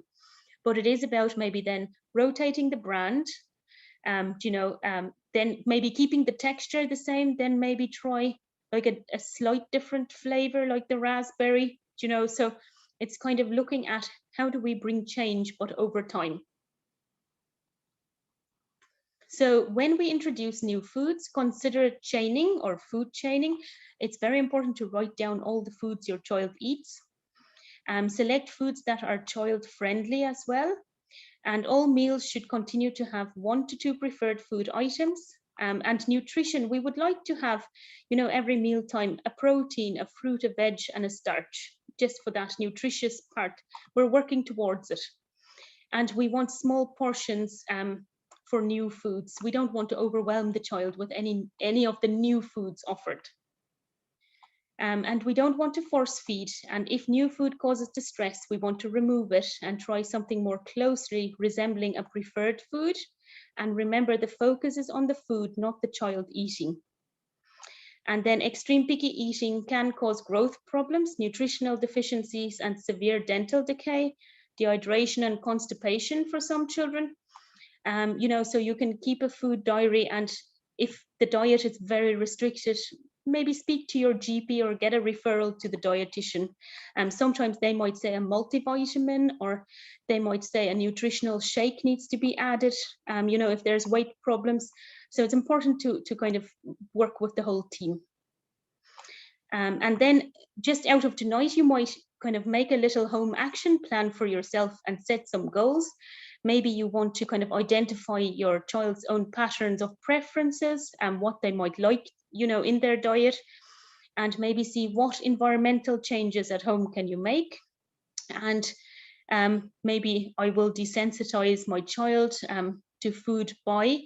But it is about maybe then rotating the brand. You know, then maybe keeping the texture the same, then maybe try like a slight different flavor like the raspberry, you know, so it's kind of looking at how do we bring change, but over time. So when we introduce new foods, consider chaining or food chaining. It's very important to write down all the foods your child eats. Select foods that are child friendly as well. And all meals should continue to have 1 to 2 preferred food items. And nutrition, we would like to have, you know, every mealtime, a protein, a fruit, a veg, and a starch, just for that nutritious part. We're working towards it. And we want small portions for new foods. We don't want to overwhelm the child with any of the new foods offered. And we don't want to force feed. And if new food causes distress, we want to remove it and try something more closely resembling a preferred food. And remember, the focus is on the food, not the child eating. And then extreme picky eating can cause growth problems, nutritional deficiencies, and severe dental decay, dehydration and constipation for some children. You know, so you can keep a food diary, and if the diet is very restricted, maybe speak to your GP or get a referral to the dietitian. Sometimes they might say a multivitamin, or they might say a nutritional shake needs to be added, you know, if there's weight problems. So it's important to kind of work with the whole team. And then just out of tonight, you might kind of make a little home action plan for yourself and set some goals. Maybe you want to kind of identify your child's own patterns of preferences and what they might like, you know, in their diet, and maybe see what environmental changes at home can you make. And maybe I will desensitize my child to food by,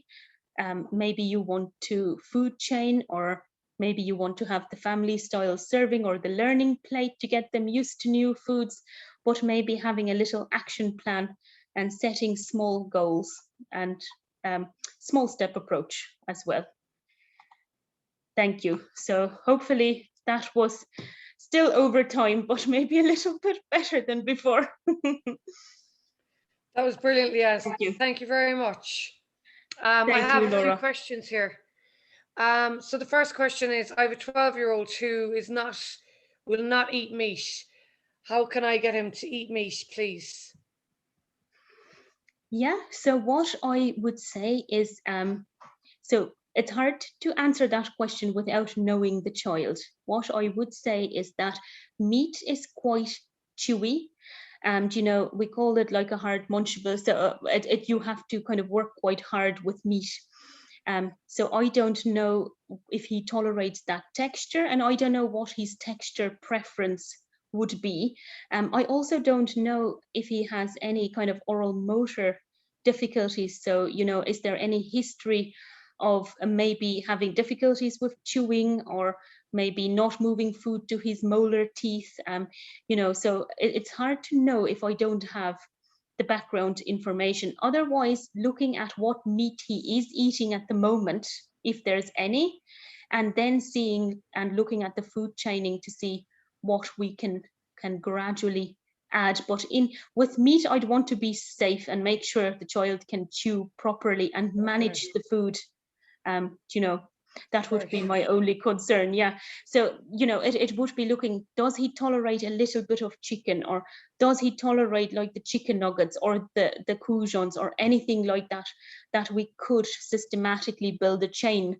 maybe you want to food chain, or maybe you want to have the family style serving or the learning plate to get them used to new foods, but maybe having a little action plan and setting small goals and small step approach as well. Thank you. So hopefully that was still over time, but maybe a little bit better than before. That was brilliant, Leanne. Thank you. Thank you very much. I have a few questions here. So the first question is, I have a 12-year-old who will not eat meat. How can I get him to eat meat, please? Yeah, so what I would say is, so it's hard to answer that question without knowing the child. What I would say is that meat is quite chewy. And, you know, we call it like a hard munchable. So you have to kind of work quite hard with meat. So I don't know if he tolerates that texture, and I don't know what his texture preference would be. I also don't know if he has any kind of oral motor difficulties. So, you know, is there any history of maybe having difficulties with chewing, or maybe not moving food to his molar teeth? You know, so it's hard to know if I don't have the background information. Otherwise, looking at what meat he is eating at the moment, if there's any, and then seeing and looking at the food chaining to see what we can gradually add. But with meat, I'd want to be safe and make sure the child can chew properly and manage the food. You know, that would be my only concern. Yeah. So, you know, it would be looking, does he tolerate a little bit of chicken, or does he tolerate like the chicken nuggets or the coujons or anything like that, that we could systematically build a chain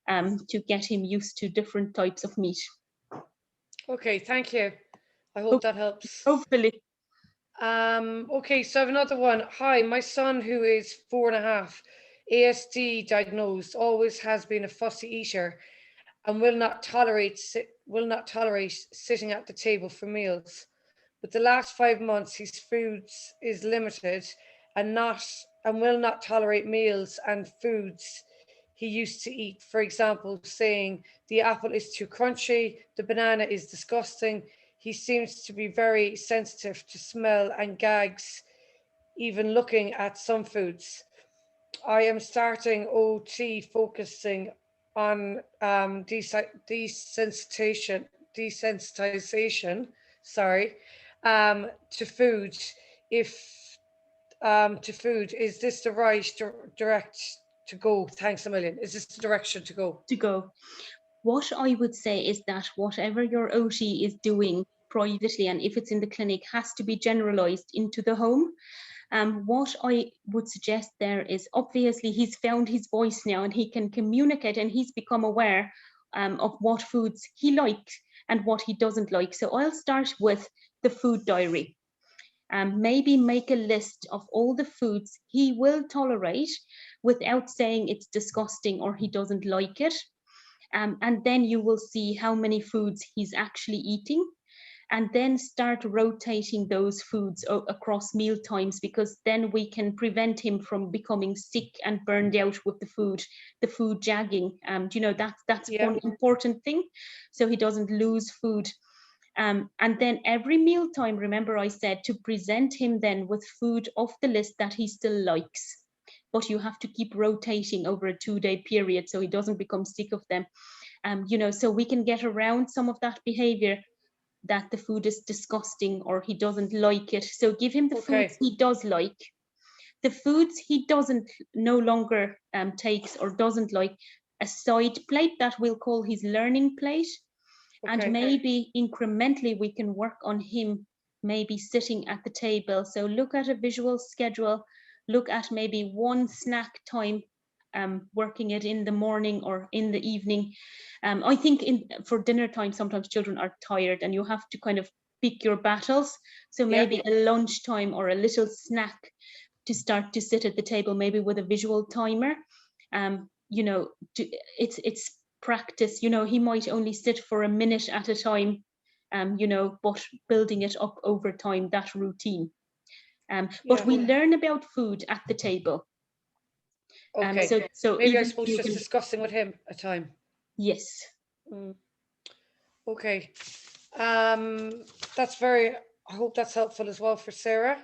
to get him used to different types of meat. Okay, thank you. I hope that helps. Hopefully. Okay, so I have another one. Hi, my son, who is 4.5, ASD diagnosed, always has been a fussy eater and will not tolerate sitting at the table for meals. But the last 5 months, his foods is limited and will not tolerate meals and foods he used to eat. For example, saying the apple is too crunchy, the banana is disgusting. He seems to be very sensitive to smell and gags, even looking at some foods. I am starting OT focusing on desensitization, to food. To food, is this the right direct to go? Thanks a million. Is this the direction to go? To go. What I would say is that whatever your OT is doing privately, and if it's in the clinic, has to be generalized into the home. What I would suggest there is, obviously he's found his voice now and he can communicate, and he's become aware of what foods he likes and what he doesn't like. So I'll start with the food diary. Maybe make a list of all the foods he will tolerate without saying it's disgusting or he doesn't like it. And then you will see how many foods he's actually eating. and then start rotating those foods across meal times, because then we can prevent him from becoming sick and burned out with the food jagging. You know, that's one important thing, so he doesn't lose food. And then every meal time, remember I said to present him then with food off the list that he still likes, but you have to keep rotating over a 2-day period so he doesn't become sick of them. You know, so we can get around some of that behavior, that the food is disgusting or he doesn't like it. So give him the foods he does like. The foods he doesn't no longer takes or doesn't like, a side plate that we'll call his learning plate. And maybe incrementally we can work on him maybe sitting at the table. So look at a visual schedule, look at maybe one snack time, working it in the morning or in the evening. I think for dinner time, sometimes children are tired and you have to kind of pick your battles. So maybe a lunchtime or a little snack to start to sit at the table, maybe with a visual timer. You know, it's practice. You know, he might only sit for a minute at a time, you know, but building it up over time, that routine. But we learn about food at the table. So maybe I suppose just discussing with him a time. Yes. Okay. That's very, I hope that's helpful as well for Sarah.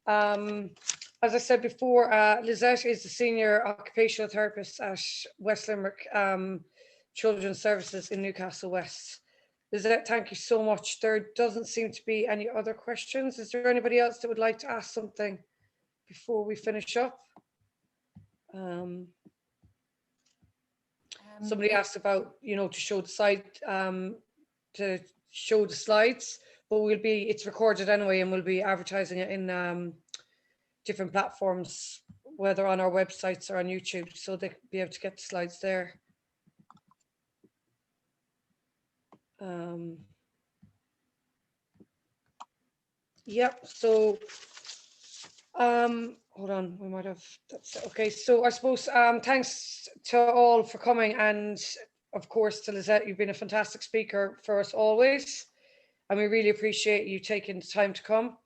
As I said before, Lizette is the senior occupational therapist at West Limerick Children's Services in Newcastle West. Lizette, thank you so much. There doesn't seem to be any other questions. Is there anybody else that would like to ask something before we finish up? Somebody asked about, you know, to show the site, to show the slides, but it's recorded anyway, and we'll be advertising it in different platforms, whether on our websites or on YouTube, so they can be able to get the slides there. Yep. So, hold on, we might have, that's it. Okay, so I suppose thanks to all for coming, and of course to Lizette, you've been a fantastic speaker for us always, and we really appreciate you taking the time to come.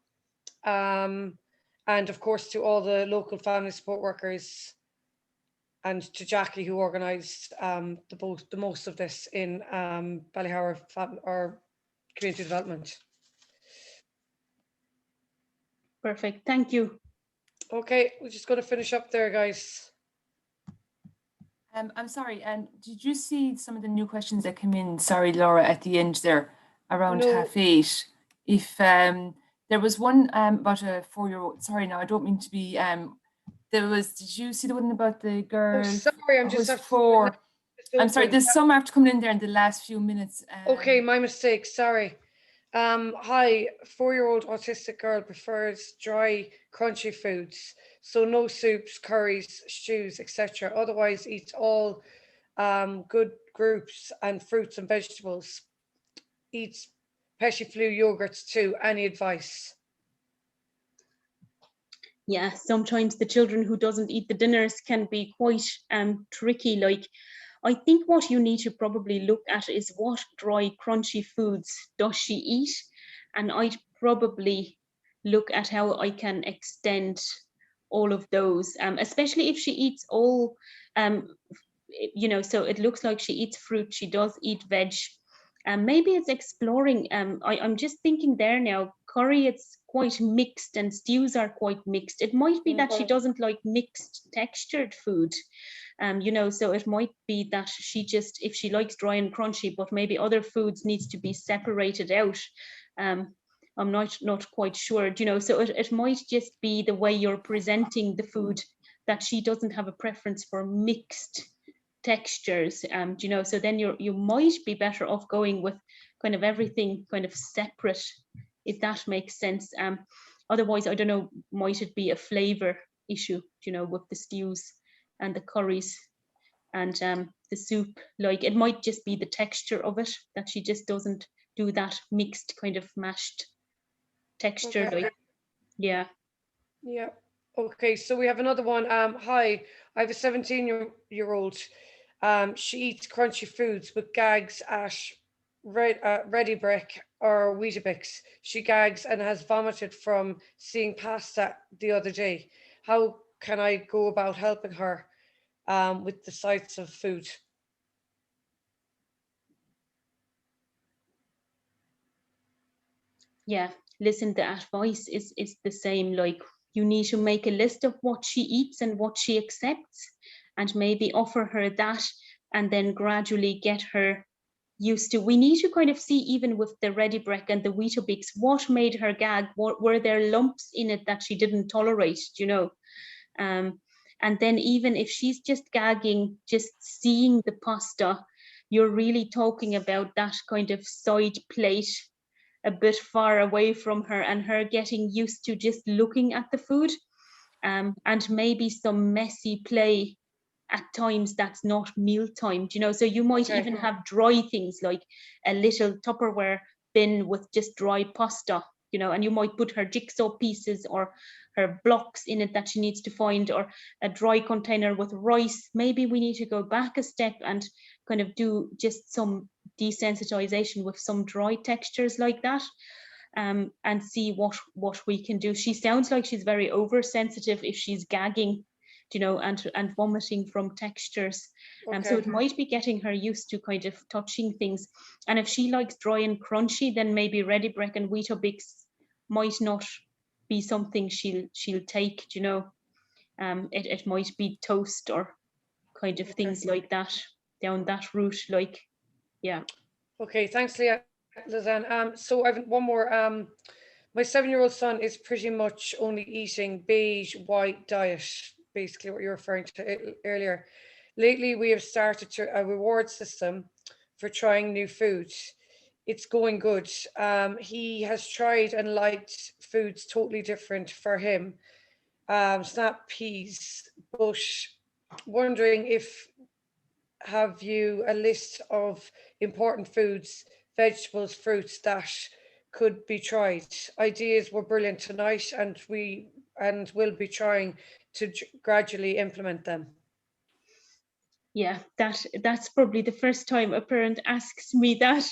And of course to all the local family support workers, and to Jackie, who organised the most of this in Ballyhour or Community Development. Perfect, thank you. Okay, we're just going to finish up there, guys. I'm sorry, and did you see some of the new questions that came in? Sorry, Laura, at the end there, around 8:30. If there was one about a 4-year-old. Sorry, now I don't mean to be. Did you see the one about the girl? Oh, sorry, I'm just 4. I'm sorry, there's some after coming in there in the last few minutes. Okay, my mistake, sorry. Hi, 4-year-old autistic girl prefers dry, crunchy foods. So no soups, curries, stews, etc. Otherwise eats all good groups and fruits and vegetables. Eats pesciflu yogurts too. Any advice? Yeah, sometimes the children who doesn't eat the dinners can be quite tricky. Like, I think what you need to probably look at is what dry, crunchy foods does she eat? And I'd probably look at how I can extend all of those, especially if she eats all, you know, so it looks like she eats fruit, she does eat veg. Maybe it's exploring, I'm just thinking there now, curry, it's quite mixed, and stews are quite mixed. It might be that she doesn't like mixed textured food. You know, so it might be that she just, if she likes dry and crunchy, but maybe other foods needs to be separated out. I'm not quite sure, you know, so it might just be the way you're presenting the food, that she doesn't have a preference for mixed textures, you know, so then you might be better off going with kind of everything kind of separate, if that makes sense. Otherwise, I don't know, might it be a flavor issue, you know, with the stews and the curries and the soup? Like, it might just be the texture of it, that she just doesn't do that mixed kind of mashed texture. Okay. Like, yeah. Okay, so we have another one. Hi, I have a 17-year-old. She eats crunchy foods but gags at Ready Brick or Weetabix. She gags and has vomited from seeing pasta the other day. How can I go about helping her with the sights of food? Yeah, listen, the advice is the same. Like, you need to make a list of what she eats and what she accepts, and maybe offer her that, and then gradually get her used to. We need to kind of see, even with the Ready Breck and the Weetabix, what made her gag. What were there lumps in it that she didn't tolerate, you know? And then even if she's just gagging, just seeing the pasta, you're really talking about that kind of side plate a bit far away from her, and her getting used to just looking at the food, and maybe some messy play at times that's not mealtime, you know. So you might even have dry things, like a little Tupperware bin with just dry pasta, you know, and you might put her jigsaw pieces or her blocks in it that she needs to find, or a dry container with rice. Maybe we need to go back a step and kind of do just some desensitization with some dry textures like that, and see what we can do. She sounds like she's very oversensitive if she's gagging, you know, and vomiting from textures. So it might be getting her used to kind of touching things. And if she likes dry and crunchy, then maybe Ready Breck and Weetabix might not be something she'll take, you know. It might be toast or kind of things like that, down that route, like, yeah. Okay, thanks, Lizanne. So I've one more. My 7-year-old son is pretty much only eating beige white diet, basically what you're referring to earlier. Lately, we have started a reward system for trying new foods. It's going good. He has tried and liked foods totally different for him. Snap peas, but wondering if have you a list of important foods, vegetables, fruits that could be tried. Ideas were brilliant tonight, and will be trying to gradually implement them. Yeah, that's probably the first time a parent asks me that.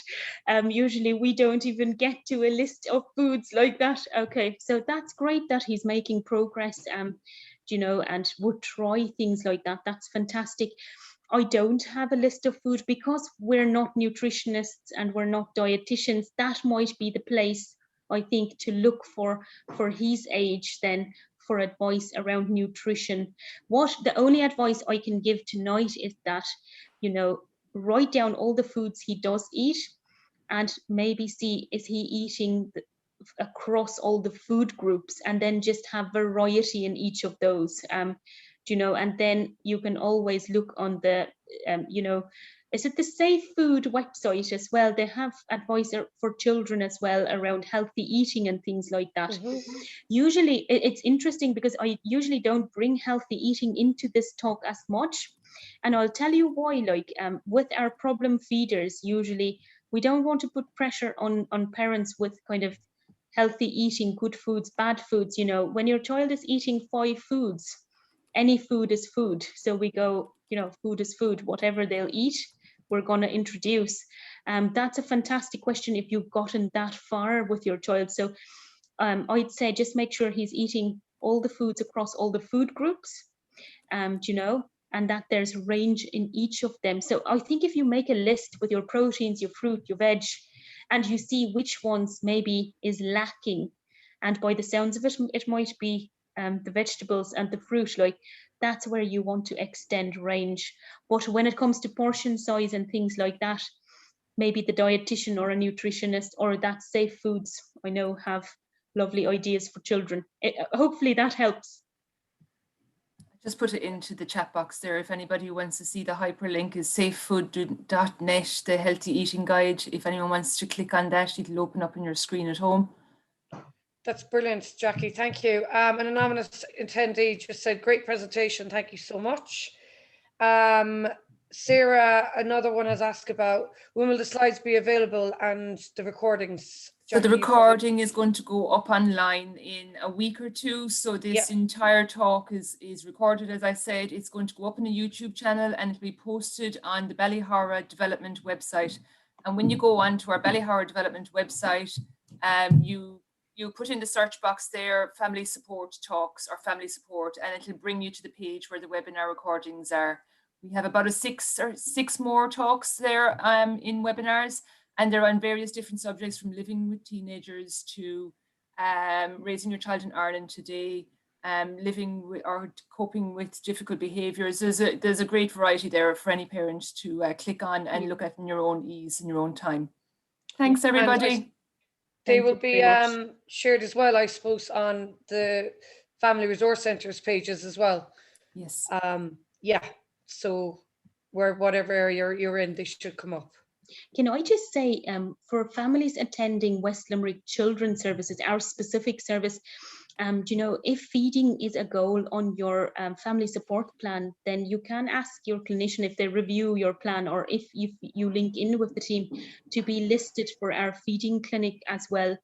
Usually we don't even get to a list of foods like that. Okay, so that's great that he's making progress, you know, and would try things like that. That's fantastic. I don't have a list of food because we're not nutritionists and we're not dietitians. That might be the place, I think, to look for his age then, for advice around nutrition. The only advice I can give tonight is that, you know, write down all the foods he does eat, and maybe see, is he eating across all the food groups, and then just have variety in each of those. You know, and then you can always look on the, you know, is it the Safe Food website as well? They have advice for children as well around healthy eating and things like that. Usually it's interesting because I usually don't bring healthy eating into this talk as much. And I'll tell you why. Like, with our problem feeders, usually we don't want to put pressure on parents with kind of healthy eating, good foods, bad foods. You know, when your child is eating 5 foods, any food is food. So we go, you know, food is food, whatever they'll eat, we're going to introduce. That's a fantastic question if you've gotten that far with your child. So I'd say just make sure he's eating all the foods across all the food groups, you know, and that there's range in each of them. So I think if you make a list with your proteins, your fruit, your veg, and you see which ones maybe is lacking, and by the sounds of it, it might be the vegetables and the fruit, like, that's where you want to extend range. But when it comes to portion size and things like that, maybe the dietitian or a nutritionist or that Safe Foods, I know, have lovely ideas for children. Hopefully that helps. Just put it into the chat box there. If anybody wants to see, the hyperlink is safefood.net, the healthy eating guide. If anyone wants to click on that, it'll open up on your screen at home. That's brilliant, Jackie. Thank you. An anonymous attendee just said, great presentation. Thank you so much. Sarah, another one has asked about, when will the slides be available and the recordings? So the recording is going to go up online in a week or two. So this entire talk is recorded, as I said. It's going to go up on a YouTube channel and it'll be posted on the Ballyhora Development website And when you go onto our Ballyhoward Development website, you put in the search box there, family support talks or family support, and it'll bring you to the page where the webinar recordings are. We have about six more talks there in webinars, and they're on various different subjects, from living with teenagers to raising your child in Ireland today, living with or coping with difficult behaviours. There's a great variety there for any parent to click on and look at in your own ease, in your own time. Thanks, everybody. They will be shared as well, I suppose, on the Family Resource Centres pages as well. Yes. Yeah, so whatever area you're in, they should come up. Can I just say, for families attending West Limerick Children's Services, our specific service, you know, if feeding is a goal on your family support plan, then you can ask your clinician if they review your plan, or if you link in with the team, to be listed for our feeding clinic as well,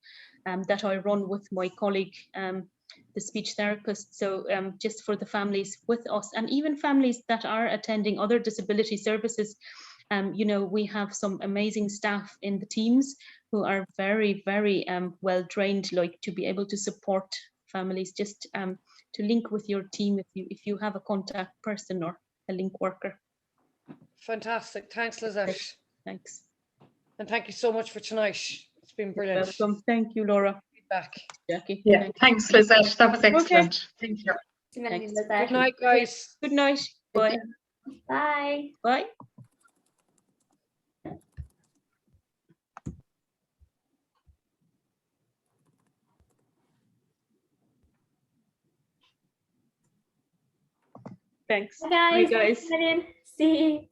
that I run with my colleague, the speech therapist. So just for the families with us, and even families that are attending other disability services, you know, we have some amazing staff in the teams who are very, very well trained, like, to be able to support families. Just to link with your team if you have a contact person or a link worker. Fantastic. Thanks, Lizette. Thanks. And thank you so much for tonight. It's been brilliant. You're welcome. Thank you, Laura. Feedback. Jackie. Yeah, thanks, Lizette. That was excellent. Okay. Thank you. Good night, guys. Good night. Bye. Bye. Bye. Thanks. Bye, guys. Bye, guys. See you.